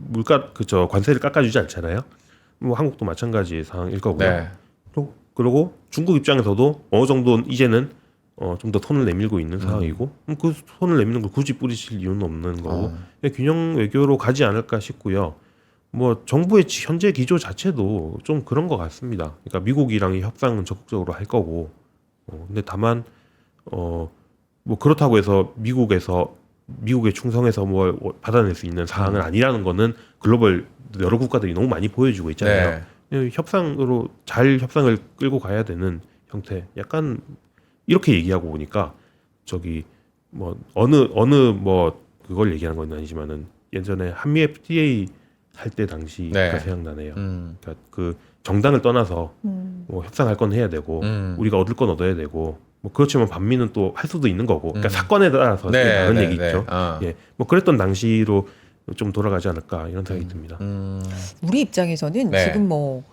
물가 관세를 깎아주지 않잖아요. 뭐 한국도 마찬가지의 상황일 거고요. 그리고 중국 입장에서도 어느 정도 이제는 좀 더 손을 내밀고 있는 상황이고 그 손을 내미는 걸 굳이 뿌리실 이유는 없는 거고 균형 외교로 가지 않을까 싶고요. 뭐 정부의 현재 기조 자체도 좀 그런 것 같습니다. 그러니까 미국이랑의 협상은 적극적으로 할 거고, 근데 다만 뭐 그렇다고 해서 미국에 충성해서 뭘 받아낼 수 있는 사항은 아니라는 거는 글로벌 여러 국가들이 너무 많이 보여주고 있잖아요. 협상으로 잘 협상을 끌고 가야 되는 형태. 약간 이렇게 얘기하고 보니까 뭐 어느 뭐 그걸 얘기하는 건 아니지만은 예전에 한미 FTA 할 때 당시가 생각나네요. 그러니까 그 정당을 떠나서 뭐 협상할 건 해야 되고 우리가 얻을 건 얻어야 되고 뭐 그렇지만 반미는 또 할 수도 있는 거고 그러니까 사건에 따라서 다른 얘기 있죠. 뭐 그랬던 당시로 좀 돌아가지 않을까 이런 생각이 듭니다. 우리 입장에서는 지금 뭐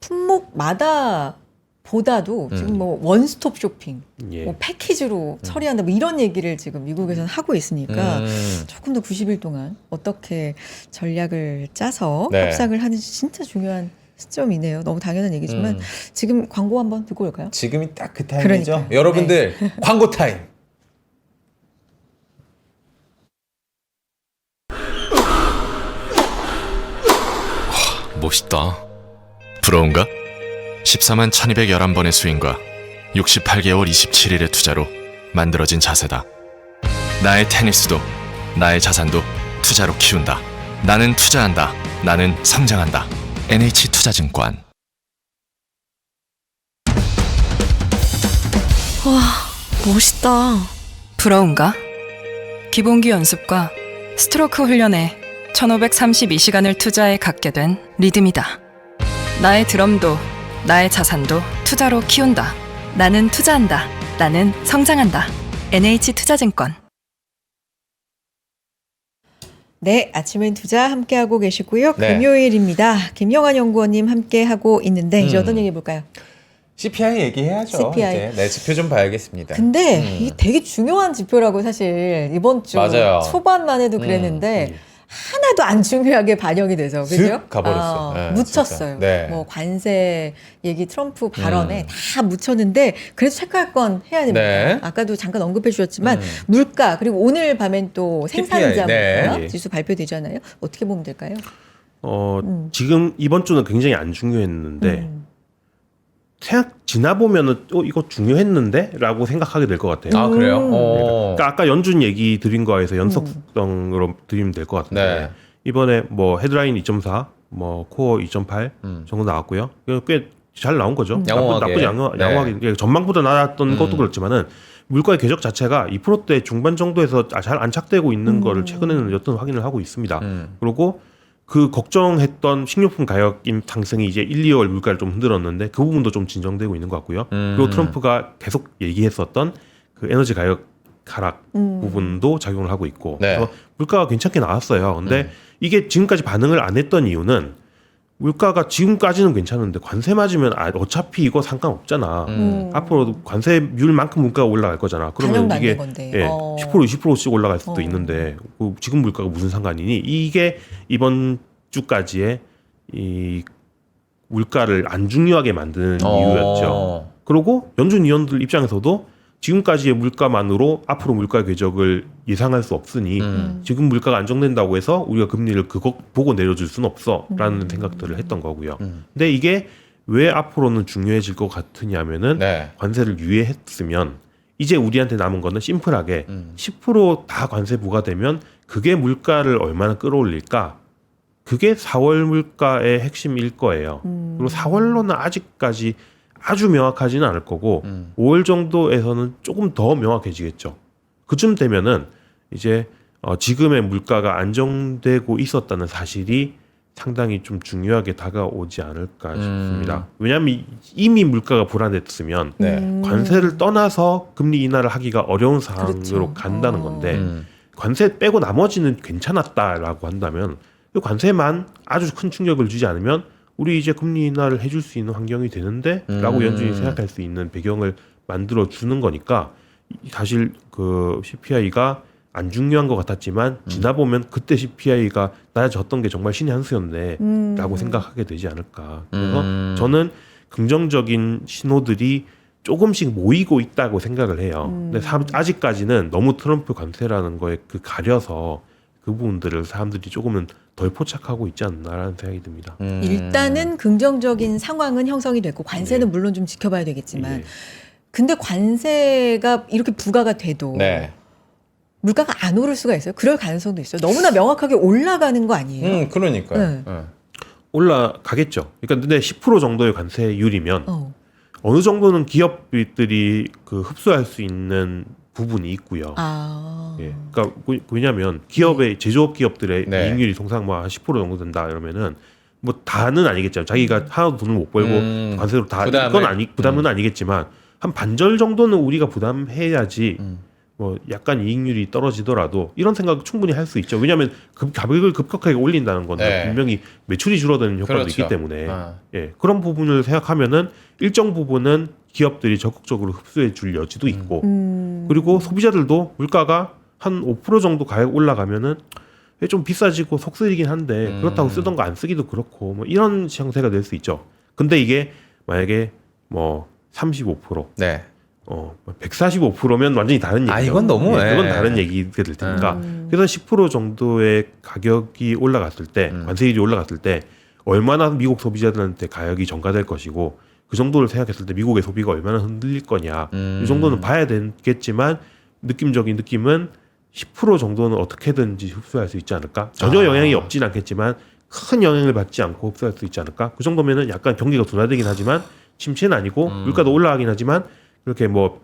품목마다 보다도 지금 뭐 원스톱 쇼핑, 예. 뭐 패키지로 처리한다 뭐 이런 얘기를 지금 미국에서는 하고 있으니까 조금 더 90일 동안 어떻게 전략을 짜서 네. 협상을 하는지 진짜 중요한 시점이네요. 너무 당연한 얘기지만 지금 광고 한번 듣고 올까요? 지금이 딱 그 타임이죠. 그러니까요. 여러분들 광고 타임. 멋있다. 부러운가? 14만 1211번의 스윙과 68개월 27일의 투자로 만들어진 자세다. 나의 테니스도 나의 자산도 투자로 키운다. 나는 투자한다. 나는 성장한다. NH투자증권. 와, 멋있다. 부러운가? 기본기 연습과 스트로크 훈련에 1532시간을 투자해 갖게 된 리듬이다. 나의 드럼도 나의 자산도 투자로 키운다. 나는 투자한다. 나는 성장한다. NH투자증권. 네, 아침엔 투자 함께하고 계시고요. 네. 금요일입니다. 김영환 연구원님 함께하고 있는데 이제 어떤 얘기 해볼까요? CPI 얘기해야죠. CPI. 이제. 네, 지표 좀 봐야겠습니다. 근데 이게 되게 중요한 지표라고 사실 이번 주 맞아요. 초반만 해도 그랬는데 하나도 안 중요하게 반영이 돼서 그죠? 슥 가버렸어요. 네, 묻혔어요. 진짜. 네. 뭐 관세 얘기 트럼프 발언에 다 묻혔는데 그래도 체크할 건 해야 됩니다. 네. 아까도 잠깐 언급해 주셨지만 물가 그리고 오늘 밤엔 또 생산자 CPI, 네. 물가 지수 발표되잖아요. 어떻게 보면 될까요? 지금 이번 주는 굉장히 안 중요했는데 생각 지나 보면은 이거 중요했는데라고 생각하게 될 것 같아요. 아, 그래요? 그러니까 아까 연준 얘기 드린 거에서 연속성으로 드리면 될 것 같은데 네. 이번에 뭐 헤드라인 2.4, 뭐 코어 2.8 정도 나왔고요. 꽤 잘 나온 거죠. 양호하게. 양호하게 네. 전망보다 나았던 것도 그렇지만은 물가의 궤적 자체가 2%대 중반 정도에서 잘 안착되고 있는 거를 최근에는 여튼 확인을 하고 있습니다. 그리고 그 걱정했던 식료품 가격 상승이 이제 1, 2월 물가를 좀 흔들었는데 그 부분도 좀 진정되고 있는 것 같고요. 그리고 트럼프가 계속 얘기했었던 그 에너지 가격 하락 부분도 작용을 하고 있고 네. 그래서 물가가 괜찮게 나왔어요. 근데 이게 지금까지 반응을 안 했던 이유는 물가가 지금까지는 괜찮은데 관세 맞으면 어차피 이거 상관없잖아. 앞으로 관세율만큼 물가가 올라갈 거잖아. 그러면 반영받는 이게 건데. 10% 20%씩 올라갈 수도 있는데 지금 물가가 무슨 상관이니? 이게 이번 주까지의 이 물가를 안 중요하게 만드는 이유였죠. 그리고 연준 위원들 입장에서도 지금까지의 물가만으로 앞으로 물가 궤적을 예상할 수 없으니 지금 물가가 안정된다고 해서 우리가 금리를 그거 보고 내려줄 수는 없어라는 생각들을 했던 거고요. 근데 이게 왜 앞으로는 중요해질 것 같으냐면은 네. 관세를 유예했으면 이제 우리한테 남은 거는 심플하게 10%다 관세 부과되면 그게 물가를 얼마나 끌어올릴까? 그게 4월 물가의 핵심일 거예요. 그리고 4월로는 아직까지 아주 명확하지는 않을 거고 5월 정도에서는 조금 더 명확해지겠죠. 그쯤 되면은 이제 지금의 물가가 안정되고 있었다는 사실이 상당히 좀 중요하게 다가오지 않을까 싶습니다. 왜냐하면 이미 물가가 불안했으면 네. 관세를 떠나서 금리 인하를 하기가 어려운 상황으로 그렇죠. 간다는 건데 관세 빼고 나머지는 괜찮았다라고 한다면 이 관세만 아주 큰 충격을 주지 않으면 우리 이제 금리 인하를 해줄 수 있는 환경이 되는데 라고 연준이 생각할 수 있는 배경을 만들어 주는 거니까 사실 그 CPI가 안 중요한 것 같았지만 지나보면 그때 CPI가 낮아졌던 게 정말 신의 한 수였네 라고 생각하게 되지 않을까. 그래서 저는 긍정적인 신호들이 조금씩 모이고 있다고 생각을 해요. 근데 아직까지는 너무 트럼프 관세라는 거에 가려서 그 부분들을 사람들이 조금은 덜 포착하고 있지 않나라는 생각이 듭니다. 일단은 긍정적인 상황은 형성이 됐고 관세는 물론 좀 지켜봐야 되겠지만 예. 근데 관세가 이렇게 부과가 돼도 네. 물가가 안 오를 수가 있어요. 그럴 가능성도 있어요. 너무나 명확하게 올라가는 거 아니에요? 그러니까요. 네. 네. 올라가겠죠. 그러니까 근데 10% 정도의 관세율이면 어느 정도는 기업들이 그 흡수할 수 있는 부분이 있고요. 예. 그러니까 왜냐하면 기업의 제조업 기업들의 네. 이익률이 통상 뭐 한 10% 정도 된다 이러면은 뭐 다는 아니겠죠. 자기가 하나도 돈을 못 벌고 관세로 다 부담을? 이건 부담은 아니겠지만 한 반절 정도는 우리가 부담해야지 뭐 약간 이익률이 떨어지더라도 이런 생각 충분히 할 수 있죠. 왜냐하면 가격을 급격하게 올린다는 건 네. 분명히 매출이 줄어드는 효과도 그렇죠. 있기 때문에 아. 예, 그런 부분을 생각하면은 일정 부분은 기업들이 적극적으로 흡수해 줄 여지도 있고 그리고 소비자들도 물가가 한 5% 정도 가격 올라가면은 좀 비싸지고 속 쓰이긴 한데 그렇다고 쓰던 거 안 쓰기도 그렇고 뭐 이런 형태가 될 수 있죠. 근데 이게 만약에 뭐 35% 네. 145%면 완전히 다른 얘기죠. 이건 너무, 예, 그건 예. 다른 얘기가 될 테니까. 그래서 10% 정도의 가격이 올라갔을 때, 관세율이 올라갔을 때 얼마나 미국 소비자들한테 가격이 전가될 것이고 그 정도를 생각했을 때 미국의 소비가 얼마나 흔들릴 거냐 이 정도는 봐야 되겠지만 느낌적인 느낌은 10% 정도는 어떻게든지 흡수할 수 있지 않을까? 전혀 영향이 없진 않겠지만 큰 영향을 받지 않고 흡수할 수 있지 않을까? 그 정도면은 약간 경기가 둔화되긴 하지만 침체는 아니고 물가도 올라가긴 하지만 그렇게 뭐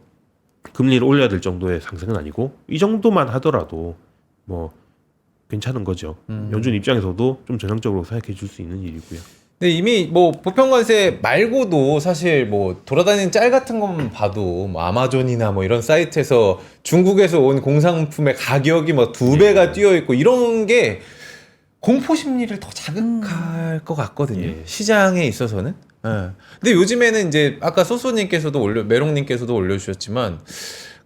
금리를 올려야 될 정도의 상승은 아니고 이 정도만 하더라도 뭐 괜찮은 거죠. 연준 입장에서도 좀 전향적으로 생각해 줄 수 있는 일이고요. 근데 이미 뭐 보편관세 말고도 사실 뭐 돌아다니는 짤 같은 것만 봐도 뭐 아마존이나 뭐 이런 사이트에서 중국에서 온 공산품의 가격이 뭐 2배가 뛰어 있고 이런 게 공포 심리를 더 자극할 것 같거든요. 예. 시장에 있어서는. 예. 근데 요즘에는 이제 아까 소소님께서도 메롱님께서도 올려주셨지만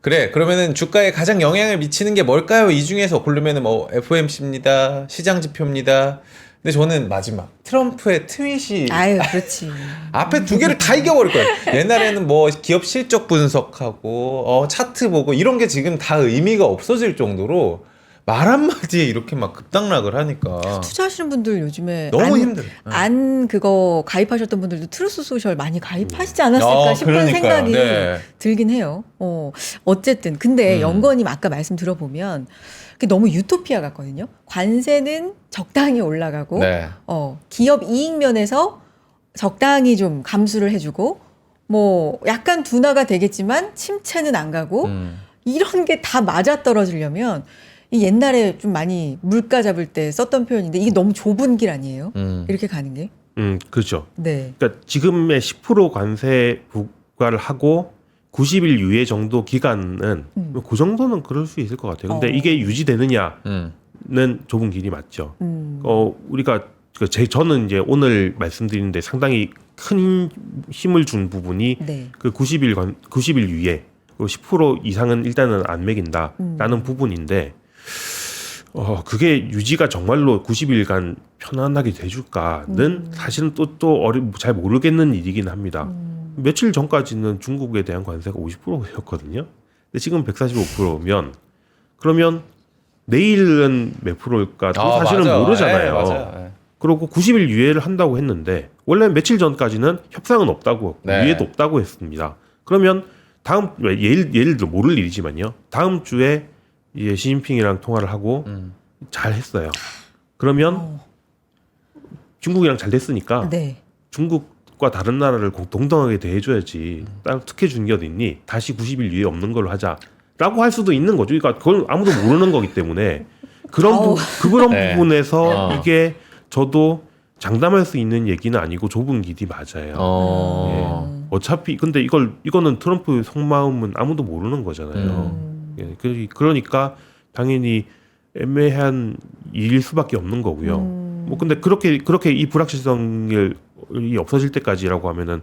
그래 그러면은 주가에 가장 영향을 미치는 게 뭘까요? 이 중에서 고르면은 뭐 FOMC입니다, 시장 지표입니다. 근데 저는 마지막 트럼프의 트윗이 아유, 그렇지. 앞에 두 개를 다 이겨버릴 거예요. 옛날에는 뭐 기업 실적 분석하고 차트 보고 이런 게 지금 다 의미가 없어질 정도로 말 한마디에 이렇게 막 급당락을 하니까 투자하시는 분들 요즘에 너무 힘들어요. 안 그거 가입하셨던 분들도 트루스 소셜 많이 가입하시지 않았을까 싶은 그러니까요. 생각이 네. 들긴 해요. 어쨌든 근데 연건님 아까 말씀 들어보면 그게 너무 유토피아 같거든요. 관세는 적당히 올라가고 네. 기업 이익 면에서 적당히 좀 감수를 해주고 뭐 약간 둔화가 되겠지만 침체는 안 가고 이런 게 다 맞아떨어지려면 이 옛날에 좀 많이 물가 잡을 때 썼던 표현인데 이게 너무 좁은 길 아니에요? 이렇게 가는 게? 그렇죠. 네. 그러니까 지금의 10% 관세 부과를 하고 90일 유예 정도 기간은 그 정도는 그럴 수 있을 것 같아요. 근데 이게 유지되느냐는 좁은 길이 맞죠. 우리가 저는 이제 오늘 말씀드리는데 상당히 큰 힘을 준 부분이 네. 그 90일 유예, 그 10% 이상은 일단은 안 매긴다라는 부분인데 그게 유지가 정말로 90일간 편안하게 돼줄까는 사실은 또 잘 모르겠는 일이긴 합니다. 며칠 전까지는 중국에 대한 관세가 50%였거든요. 근데 지금 145%면 그러면 내일은 몇 프로일까? 사실은 맞아. 모르잖아요. 네, 맞아요. 네. 그리고 90일 유예를 한다고 했는데 원래 며칠 전까지는 협상은 없다고 네. 유예도 없다고 했습니다. 그러면 다음 예를 들어 모를 일이지만요. 다음 주에 이제 시진핑이랑 통화를 하고 잘 했어요. 그러면 중국이랑 잘 됐으니까 네. 중국과 다른 나라를 동등하게 대해줘야지. 따로 특혜 준 게 어디 있니? 다시 90일 유예 없는 걸로 하자라고 할 수도 있는 거죠. 그러니까 그걸 아무도 모르는 거기 때문에 그런 네. 부분에서 이게 저도 장담할 수 있는 얘기는 아니고 좁은 길이 맞아요. 예. 어차피 근데 이거는 트럼프 속마음은 아무도 모르는 거잖아요. 예. 그러니까 당연히 애매한 일일 수밖에 없는 거고요. 뭐 근데 그렇게 이 불확실성이 없어질 때까지라고 하면은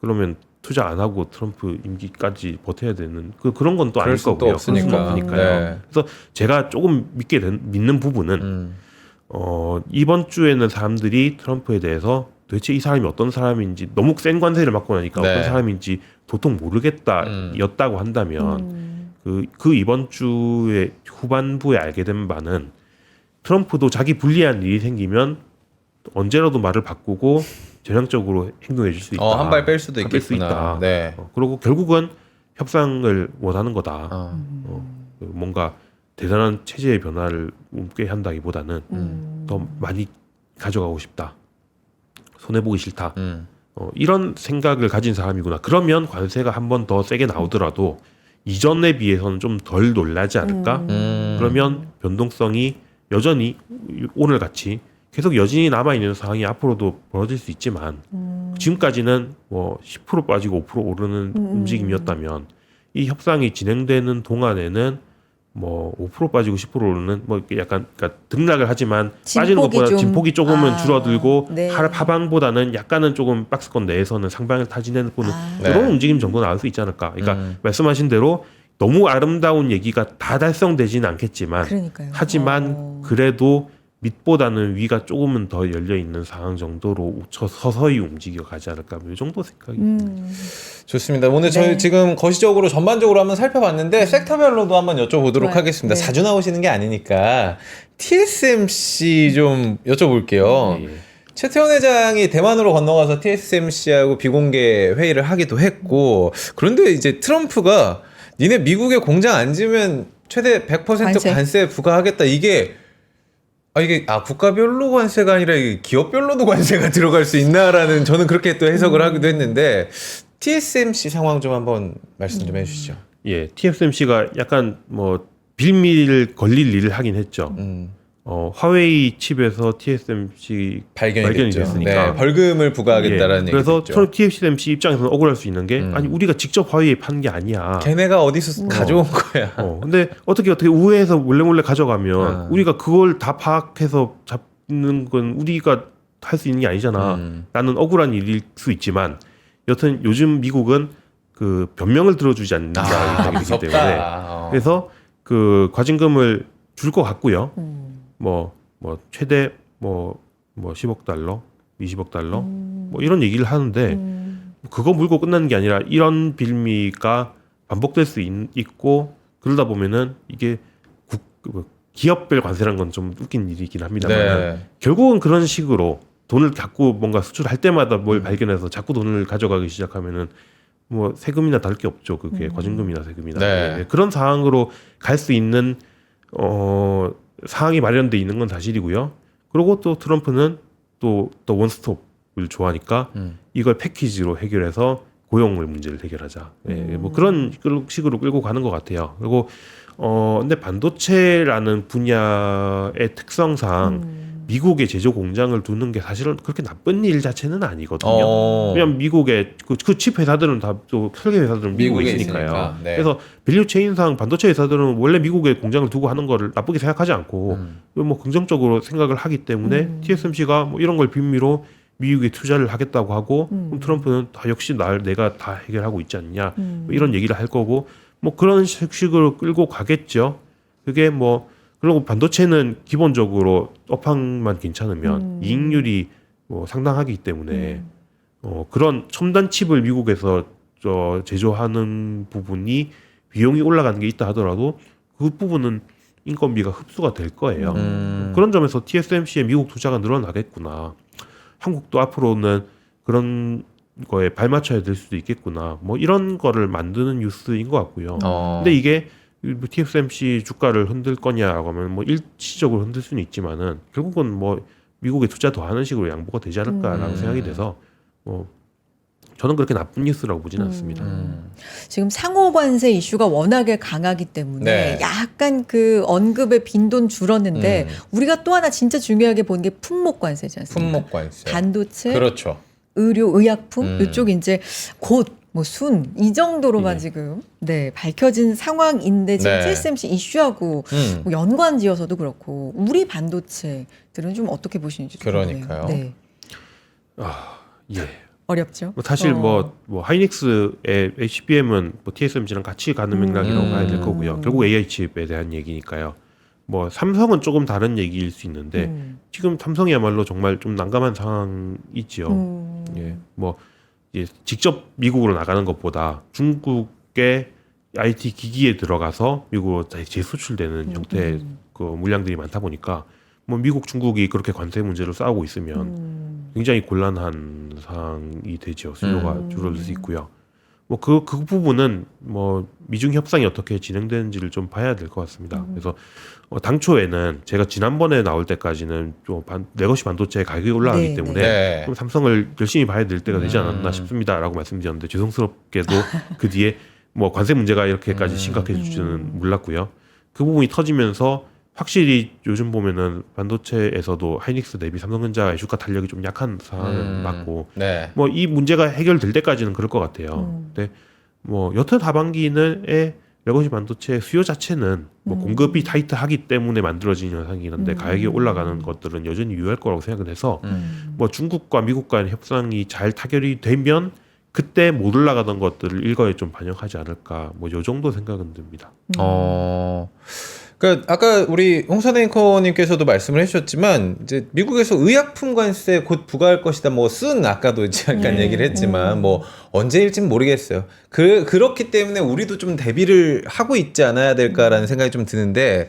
그러면 투자 안 하고 트럼프 임기까지 버텨야 되는 그런 건 또 그럴 아닐 수도 거고요. 없으니까. 그럴 수도 없으니까요. 네. 그래서 제가 조금 믿는 부분은 이번 주에는 사람들이 트럼프에 대해서 도대체 이 사람이 어떤 사람인지 너무 센 관세를 받고 나니까 네. 어떤 사람인지 도통 모르겠다였다고 한다면 그 이번 주의 후반부에 알게 된 바는 트럼프도 자기 불리한 일이 생기면 언제라도 말을 바꾸고 전향적으로 행동해 줄 수 있다. 한 발 뺄 수도 뺄수 있겠구나. 네. 그리고 결국은 협상을 원하는 거다. 뭔가 대단한 체제의 변화를 꽤 한다기보다는 더 많이 가져가고 싶다. 손해보기 싫다. 이런 생각을 가진 사람이구나. 그러면 관세가 한 번 더 세게 나오더라도 이전에 비해서는 좀 덜 놀라지 않을까? 그러면 변동성이 여전히 오늘같이 계속 여진이 남아있는 상황이 앞으로도 벌어질 수 있지만 지금까지는 뭐 10% 빠지고 5% 오르는 움직임이었다면 이 협상이 진행되는 동안에는 뭐 5% 빠지고 10%는 뭐 이렇게 약간 그러니까 등락을 하지만 빠지는 진폭이 것보다 좀- 진폭이 조금은 줄어들고 네. 하방보다는 약간은 조금 박스권 내에서는 상방을 타진해 보는 네. 이런 움직임 정도 나올 수 있지 않을까. 그러니까 말씀하신 대로 너무 아름다운 얘기가 다 달성되지는 않겠지만 그러니까요. 하지만 그래도 밑보다는 위가 조금은 더 열려 있는 상황 정도로 서서히 움직여 가지 않을까. 이 정도 생각이. 좋습니다. 오늘 저희 네. 지금 거시적으로 전반적으로 한번 살펴봤는데 섹터별로도 한번 여쭤보도록 네. 하겠습니다. 네. 자주 나오시는 게 아니니까 TSMC 좀 여쭤볼게요. 예. 최태원 회장이 대만으로 건너가서 TSMC하고 비공개 회의를 하기도 했고, 그런데 이제 트럼프가 니네 미국에 공장 안 지으면 최대 100% 관세 부과하겠다. 이게 국가별로 관세가 아니라 이게 기업별로도 관세가 들어갈 수 있나라는, 저는 그렇게 또 해석을 하기도 했는데, TSMC 상황 좀 한번 말씀 좀 해주시죠. 예, TSMC가 약간 뭐 빌미를 걸릴 일을 하긴 했죠. 화웨이 칩에서 TSMC 발견이 됐죠. 됐으니까. 네, 벌금을 부과하겠다라는 얘기죠. 그래서 TSMC 입장에서는 억울할 수 있는 게 아니 우리가 직접 화웨이에 파는 게 아니야. 걔네가 어디서 가져온 거야. 근데 어떻게 우회해서 몰래 가져가면 우리가 그걸 다 파악해서 잡는 건 우리가 할 수 있는 게 아니잖아. 나는 억울한 일일 수 있지만 여튼 요즘 미국은 그 변명을 들어주지 않는 나라이기 때문에 그래서 그 과징금을 줄 것 같고요. 뭐 최대 뭐 10억 달러, 20억 달러 뭐 이런 얘기를 하는데 그거 물고 끝나는 게 아니라 이런 빌미가 반복될 수 있고 그러다 보면은 이게 기업별 관세라는 건 좀 웃긴 일이긴 합니다만 네. 결국은 그런 식으로 돈을 자꾸 뭔가 수출할 때마다 뭘 발견해서 자꾸 돈을 가져가기 시작하면은 뭐 세금이나 다를 게 없죠. 그게 과징금이나 세금이나 네. 그런 상황으로 갈 수 있는 상황이 마련돼 있는 건 사실이고요. 그리고 또 트럼프는 또 원스톱을 좋아하니까 이걸 패키지로 해결해서 고용물 문제를 해결하자. 뭐 그런 식으로 끌고 가는 것 같아요. 그리고 근데 반도체라는 분야의 특성상 미국에 제조 공장을 두는 게 사실은 그렇게 나쁜 일 자체는 아니거든요. 왜냐면 미국의 그 칩 회사들은 다 또 설계 회사들은 미국에 있으니까요. 네. 그래서 밸류 체인상 반도체 회사들은 원래 미국에 공장을 두고 하는 거를 나쁘게 생각하지 않고 뭐 긍정적으로 생각을 하기 때문에 TSMC가 뭐 이런 걸 빌미로 미국에 투자를 하겠다고 하고 그럼 트럼프는 다 역시 내가 다 해결하고 있지 않냐 뭐 이런 얘기를 할 거고 뭐 그런 식으로 끌고 가겠죠. 그게 뭐 그리고 반도체는 기본적으로 업황만 괜찮으면 이익률이 뭐 상당하기 때문에 그런 첨단 칩을 미국에서 제조하는 부분이 비용이 올라가는 게 있다 하더라도 그 부분은 인건비가 흡수가 될 거예요. 그런 점에서 TSMC의 미국 투자가 늘어나겠구나. 한국도 앞으로는 그런 거에 발맞춰야 될 수도 있겠구나. 뭐 이런 거를 만드는 뉴스인 것 같고요. 근데 이게 TSMC 주가를 흔들 거냐라고 하면 뭐 일시적으로 흔들 수는 있지만은 결국은 뭐 미국에 투자 더 하는 식으로 양보가 되지 않을까라는 생각이 돼서 뭐 저는 그렇게 나쁜 뉴스라고 보지는 않습니다. 지금 상호 관세 이슈가 워낙에 강하기 때문에 네. 약간 그 언급의 빈도는 줄었는데 우리가 또 하나 진짜 중요하게 보는 게 품목 관세지 않습니까? 품목 관세. 반도체, 그렇죠. 의료, 의약품 이쪽 이제 곧 뭐 순 이 정도로만 지금 밝혀진 상황인데 지금 네. TSMC 이슈하고 뭐 연관지어서도 그렇고 우리 반도체들은 좀 어떻게 보시는지 좀 그러니까요. 궁금해요. 네. 예. 어렵죠. 사실 뭐 하이닉스의 HBM은 뭐 TSMC랑 같이 가는 맥락이라고 봐야 될 거고요. 결국 AI 칩에 대한 얘기니까요. 뭐 삼성은 조금 다른 얘기일 수 있는데 지금 삼성이야말로 정말 좀 난감한 상황이죠. 예. 뭐 직접 미국으로 나가는 것보다 중국의 IT 기기에 들어가서 미국으로 재수출되는 형태의 그 물량들이 많다 보니까 뭐 미국, 중국이 그렇게 관세 문제로 싸우고 있으면 굉장히 곤란한 상황이 되죠. 수요가 줄어들 수 있고요. 뭐 그 부분은 뭐 미중 협상이 어떻게 진행되는지를 좀 봐야 될 것 같습니다. 그래서 당초에는 제가 지난번에 나올 때까지는 좀 레거시 반도체 가격이 올라가기 네, 때문에 네. 그럼 삼성을 열심히 봐야 될 때가 되지 않았나 싶습니다라고 말씀드렸는데 죄송스럽게도 그 뒤에 뭐 관세 문제가 이렇게까지 심각해질 줄은 몰랐고요. 그 부분이 터지면서 확실히 요즘 보면은 반도체에서도 하이닉스 대비 삼성전자의 주가 탄력이 좀 약한 상황을 맞고 네. 뭐 이 문제가 해결될 때까지는 그럴 것 같아요. 근데 뭐 여튼 하반기에 레거시 반도체 수요 자체는 뭐 공급이 타이트하기 때문에 만들어진 현상이긴 한데 가격이 올라가는 것들은 여전히 유효할 거라고 생각을 해서 뭐 중국과 미국과의 협상이 잘 타결이 되면 그때 못 올라가던 것들을 일거에 좀 반영하지 않을까 뭐 요 정도 생각은 듭니다. 그러니까 아까 우리 홍선 앵커님께서도 말씀을 해주셨지만 이제 미국에서 의약품 관세 곧 부과할 것이다. 뭐 쓴 아까도 잠깐 얘기를 했지만 뭐 언제일진 모르겠어요. 그렇기 때문에 우리도 좀 대비를 하고 있지 않아야 될까라는 생각이 좀 드는데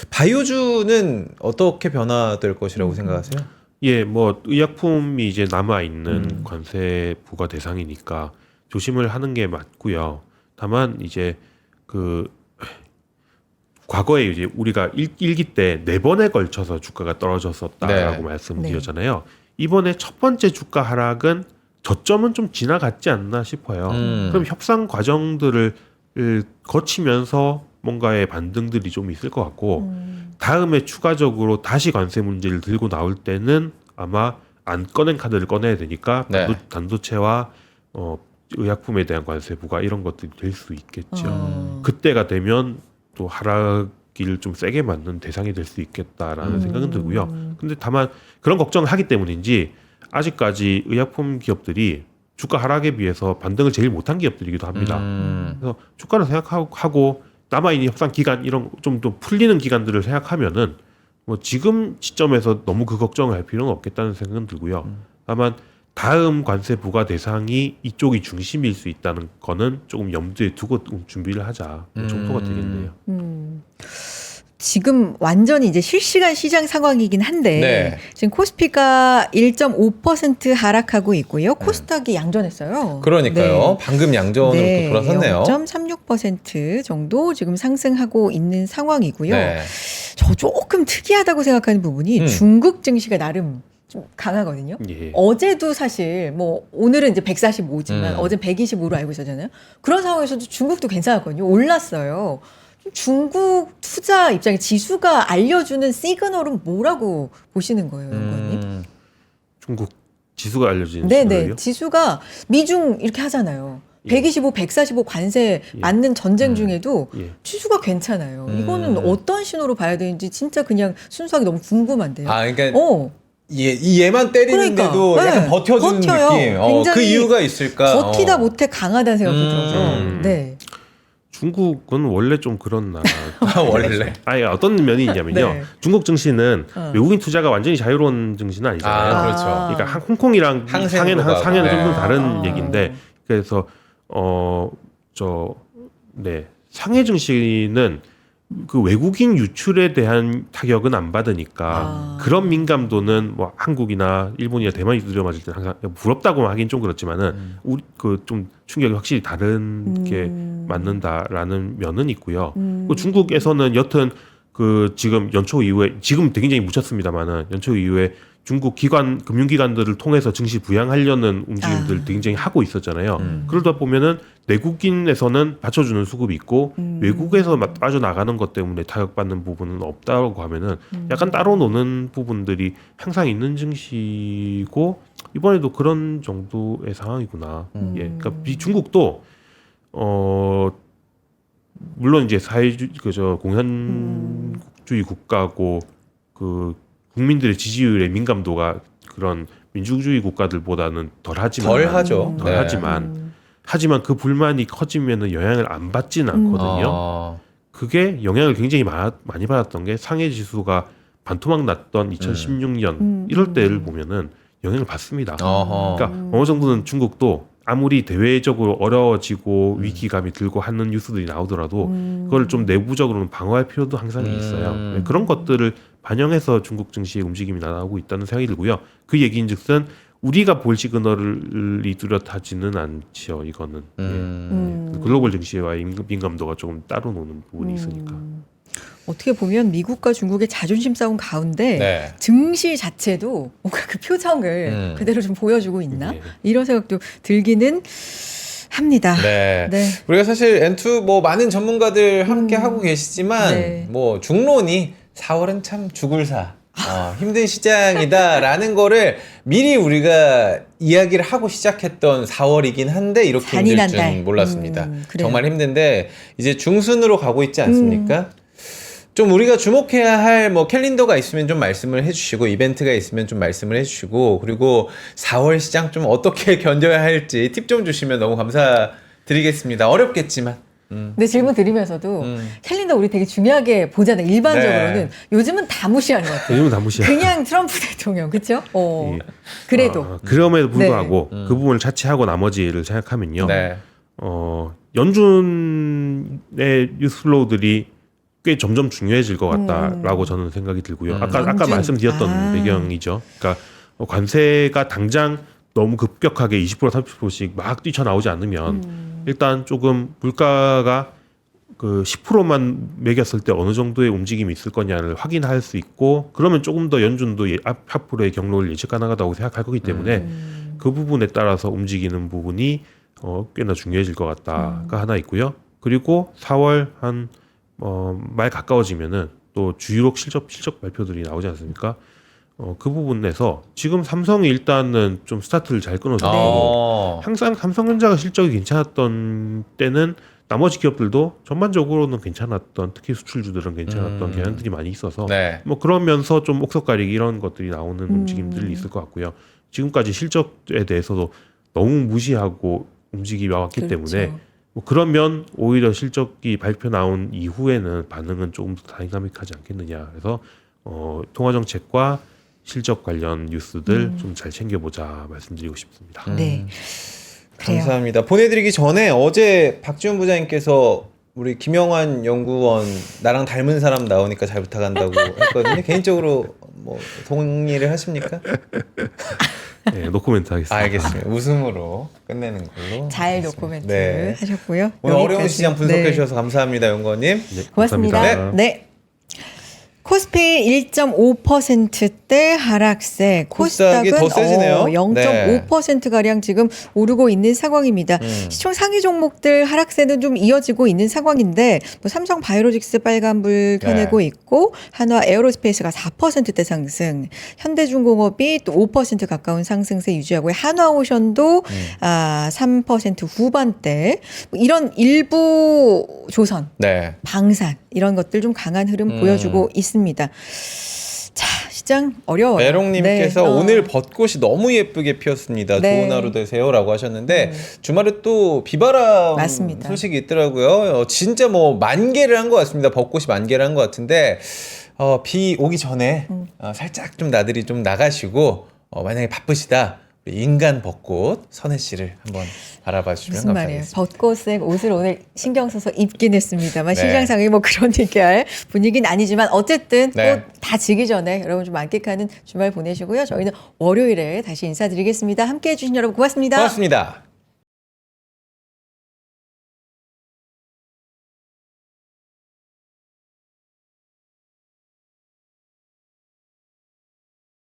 바이오주는 어떻게 변화될 것이라고 생각하세요? 예, 뭐 의약품이 이제 남아 있는 관세 부과 대상이니까 조심을 하는 게 맞고요. 다만 이제 그 과거에 이제 우리가 일기 때 4번에 걸쳐서 주가가 떨어졌었다라고 네. 말씀드렸잖아요. 이번에 첫 번째 주가 하락은 저점은 좀 지나갔지 않나 싶어요. 그럼 협상 과정들을 거치면서 뭔가의 반등들이 좀 있을 것 같고 다음에 추가적으로 다시 관세 문제를 들고 나올 때는 아마 안 꺼낸 카드를 꺼내야 되니까 네. 반도체와 의약품에 대한 관세 부과 이런 것들이 될 수 있겠죠. 그때가 되면 또 하락기를 좀 세게 맞는 대상이 될 수 있겠다라는 생각은 들고요. 근데 다만 그런 걱정을 하기 때문인지 아직까지 의약품 기업들이 주가 하락에 비해서 반등을 제일 못한 기업들이기도 합니다. 그래서 주가를 생각하고 남아있는 협상 기간 이런 좀 더 풀리는 기간들을 생각하면은 뭐 지금 시점에서 너무 그 걱정을 할 필요는 없겠다는 생각은 들고요. 다만 다음 관세 부과 대상이 이쪽이 중심일 수 있다는 거는 조금 염두에 두고 준비를 하자 정도가 되겠네요. 지금 완전히 이제 실시간 시장 상황이긴 한데 네. 지금 코스피가 1.5% 하락하고 있고요. 코스닥이 양전했어요. 그러니까요. 네. 방금 양전으로 또 돌아섰네요. 0.36% 정도 지금 상승하고 있는 상황이고요. 네. 저 조금 특이하다고 생각하는 부분이 중국 증시가 나름 좀 강하거든요. 예. 어제도 사실 뭐 오늘은 이제 145지만 음. 어제 125로 알고 있었잖아요. 그런 상황에서도 중국도 괜찮았거든요. 올랐어요. 중국 투자 입장에 지수가 알려주는 시그널은 뭐라고 보시는 거예요, 연구원님? 중국 지수가 알려진 네네. 시나리오? 지수가 미중 이렇게 하잖아요. 예. 125, 145 관세 맞는 전쟁 중에도 예. 지수가 괜찮아요. 이거는 어떤 신호로 봐야 되는지 진짜 그냥 순수하게 너무 궁금한데요. 아, 그러니까 어, 얘만 때리는데도 그러니까, 약간 네. 버텨주는 버텨요. 느낌. 그 굉장히 이유가 있을까? 버티다 못해 강하다는 생각이 들어서. 네. 중국은 원래 좀 그런 나라. 원래. 아니 어떤 면이 있냐면요. 네. 중국 증시는 외국인 투자가 완전히 자유로운 증시는 아니잖아요. 아, 그렇죠. 그러니까 홍콩이랑 상해는 불구하고. 좀 네. 다른 얘기인데 그래서 상해 증시는 그 외국인 유출에 대한 타격은 안 받으니까 그런 민감도는 뭐 한국이나 일본이나 대만이 들여맞을 때 항상 부럽다고 하긴 좀 그렇지만은 우리 그 좀 충격이 확실히 다른 게 맞는다라는 면은 있고요. 그 중국에서는 여튼 그 지금 연초 이후에 지금 굉장히 묻혔습니다만은 연초 이후에 중국 금융기관들을 통해서 증시 부양하려는 움직임들 굉장히 하고 있었잖아요. 그러다 보면은 내국인에서는 받쳐주는 수급이 있고 외국에서 빠져나가는 것 때문에 타격받는 부분은 없다고 하면은 약간 따로 노는 부분들이 항상 있는 증시고 이번에도 그런 정도의 상황이구나. 예, 그러니까 중국도 물론 이제 공산주의 국가고 그 국민들의 지지율의 민감도가 그런 민주주의 국가들보다는 덜하죠. 하지만 그 불만이 커지면은 영향을 안 받지는 않거든요. 그게 영향을 굉장히 많이 받았던 게 상해 지수가 반토막 났던 2016년 이럴 때를 보면은 영향을 받습니다. 그러니까 어느 정도는 중국도 아무리 대외적으로 어려워지고 위기감이 들고 하는 뉴스들이 나오더라도 그걸 좀 내부적으로는 방어할 필요도 항상 있어요. 네, 그런 것들을 반영해서 중국 증시의 움직임이 나오고 있다는 생각이 들고요. 그 얘기인즉슨 우리가 볼 시그널이 뚜렷하지는 않죠. 이거는 글로벌 증시와의 민감도가 조금 따로 노는 부분이 있으니까. 어떻게 보면 미국과 중국의 자존심 싸움 가운데 네. 증시 자체도 뭔가 그 표정을 그대로 좀 보여주고 있나? 네. 이런 생각도 들기는 합니다. 네. 네. 우리가 사실 N2 뭐 많은 전문가들 함께 하고 계시지만 네. 뭐 중론이 4월은 참 죽을 사. 힘든 시장이다라는 거를 미리 우리가 이야기를 하고 시작했던 4월이긴 한데 이렇게 힘들 잔인한 줄 달. 몰랐습니다. 그래요. 정말 힘든데 이제 중순으로 가고 있지 않습니까? 좀 우리가 주목해야 할 뭐 캘린더가 있으면 좀 말씀을 해주시고 이벤트가 있으면 좀 말씀을 해주시고 그리고 4월 시장 좀 어떻게 견뎌야 할지 팁 좀 주시면 너무 감사드리겠습니다. 어렵겠지만. 근데 질문 드리면서도 캘린더 우리 되게 중요하게 보잖아요. 일반적으로는 네. 요즘은 다 무시하는 것 같아요. 요즘은 다 무시해. 그냥 트럼프 대통령, 그렇죠? 그래도 그럼에도 불구하고 네. 그 부분을 차치하고 나머지를 생각하면요. 네. 연준의 뉴스플로우들이 꽤 점점 중요해질 것 같다라고 저는 생각이 들고요. 아까 연준. 말씀드렸던 배경이죠. 그러니까 관세가 당장 너무 급격하게 20% 30%씩 막 뛰쳐나오지 않으면 일단 조금 물가가 그 10%만 매겼을 때 어느 정도의 움직임이 있을 거냐를 확인할 수 있고 그러면 조금 더 연준도 앞으로의 경로를 예측 가능하다고 생각할 거기 때문에 그 부분에 따라서 움직이는 부분이 꽤나 중요해질 것 같다가 하나 있고요. 그리고 4월 한 말 가까워지면은 또 주유력 실적 발표들이 나오지 않습니까? 그 부분에서 지금 삼성이 일단은 좀 스타트를 잘 끊어주고 항상 삼성전자가 실적이 괜찮았던 때는 나머지 기업들도 전반적으로는 괜찮았던 특히 수출주들은 괜찮았던 경향들이 많이 있어서 네. 뭐 그러면서 좀 옥석가리기 이런 것들이 나오는 움직임들이 있을 것 같고요. 지금까지 실적에 대해서도 너무 무시하고 움직이 와왔기 그렇죠. 때문에 뭐 그러면 오히려 실적이 발표 나온 이후에는 반응은 조금 더 다이나믹하지 않겠느냐. 그래서 통화정책과 실적 관련 뉴스들 좀 잘 챙겨보자 말씀드리고 싶습니다. 네. 그래요. 감사합니다. 보내드리기 전에 어제 박지훈 부장님께서 우리 김영환 연구원 나랑 닮은 사람 나오니까 잘 부탁한다고 했거든요. 개인적으로 뭐 동의를 하십니까? 네, 노코멘트 하겠습니다. 알겠습니다. 웃음으로 끝내는 걸로. 잘 하겠습니다. 노코멘트 네. 하셨고요. 오늘 어려운 여기까지. 시장 분석해 네. 주셔서 감사합니다, 연구원님. 네, 고맙습니다. 감사합니다. 네. 코스피 1.5%대 하락세, 코스닥이 코스닥은 더 세지네요. 0.5%가량 지금 오르고 있는 상황입니다. 시총 상위 종목들 하락세는 좀 이어지고 있는 상황인데 뭐 삼성 바이오로직스 빨간불 켜내고 네. 있고 한화 에어로스페이스가 4%대 상승, 현대중공업이 또 5% 가까운 상승세 유지하고 한화오션도 3% 후반대 뭐 이런 일부 조선 네. 방산 이런 것들 좀 강한 흐름 보여주고 있습니다. 자, 시장 어려워요. 배롱님께서 네. 오늘 벚꽃이 너무 예쁘게 피었습니다. 네. 좋은 하루 되세요라고 하셨는데 주말에 또 비바람 맞습니다. 소식이 있더라고요. 진짜 뭐 만개를 한 것 같습니다. 벚꽃이 만개를 한 것 같은데 비 오기 전에 살짝 좀 나들이 좀 나가시고 만약에 바쁘시다. 우리 인간 벚꽃 선혜 씨를 한번 바라봐 주시면 무슨 말이에요? 감사하겠습니다. 벚꽃색 옷을 오늘 신경 써서 입긴 했습니다만 네. 시장상에 뭐 그런 얘기할 분위기는 아니지만 어쨌든 네. 꽃 다 지기 전에 여러분 좀 만끽하는 주말 보내시고요. 저희는 월요일에 다시 인사드리겠습니다. 함께해 주신 여러분 고맙습니다. 고맙습니다.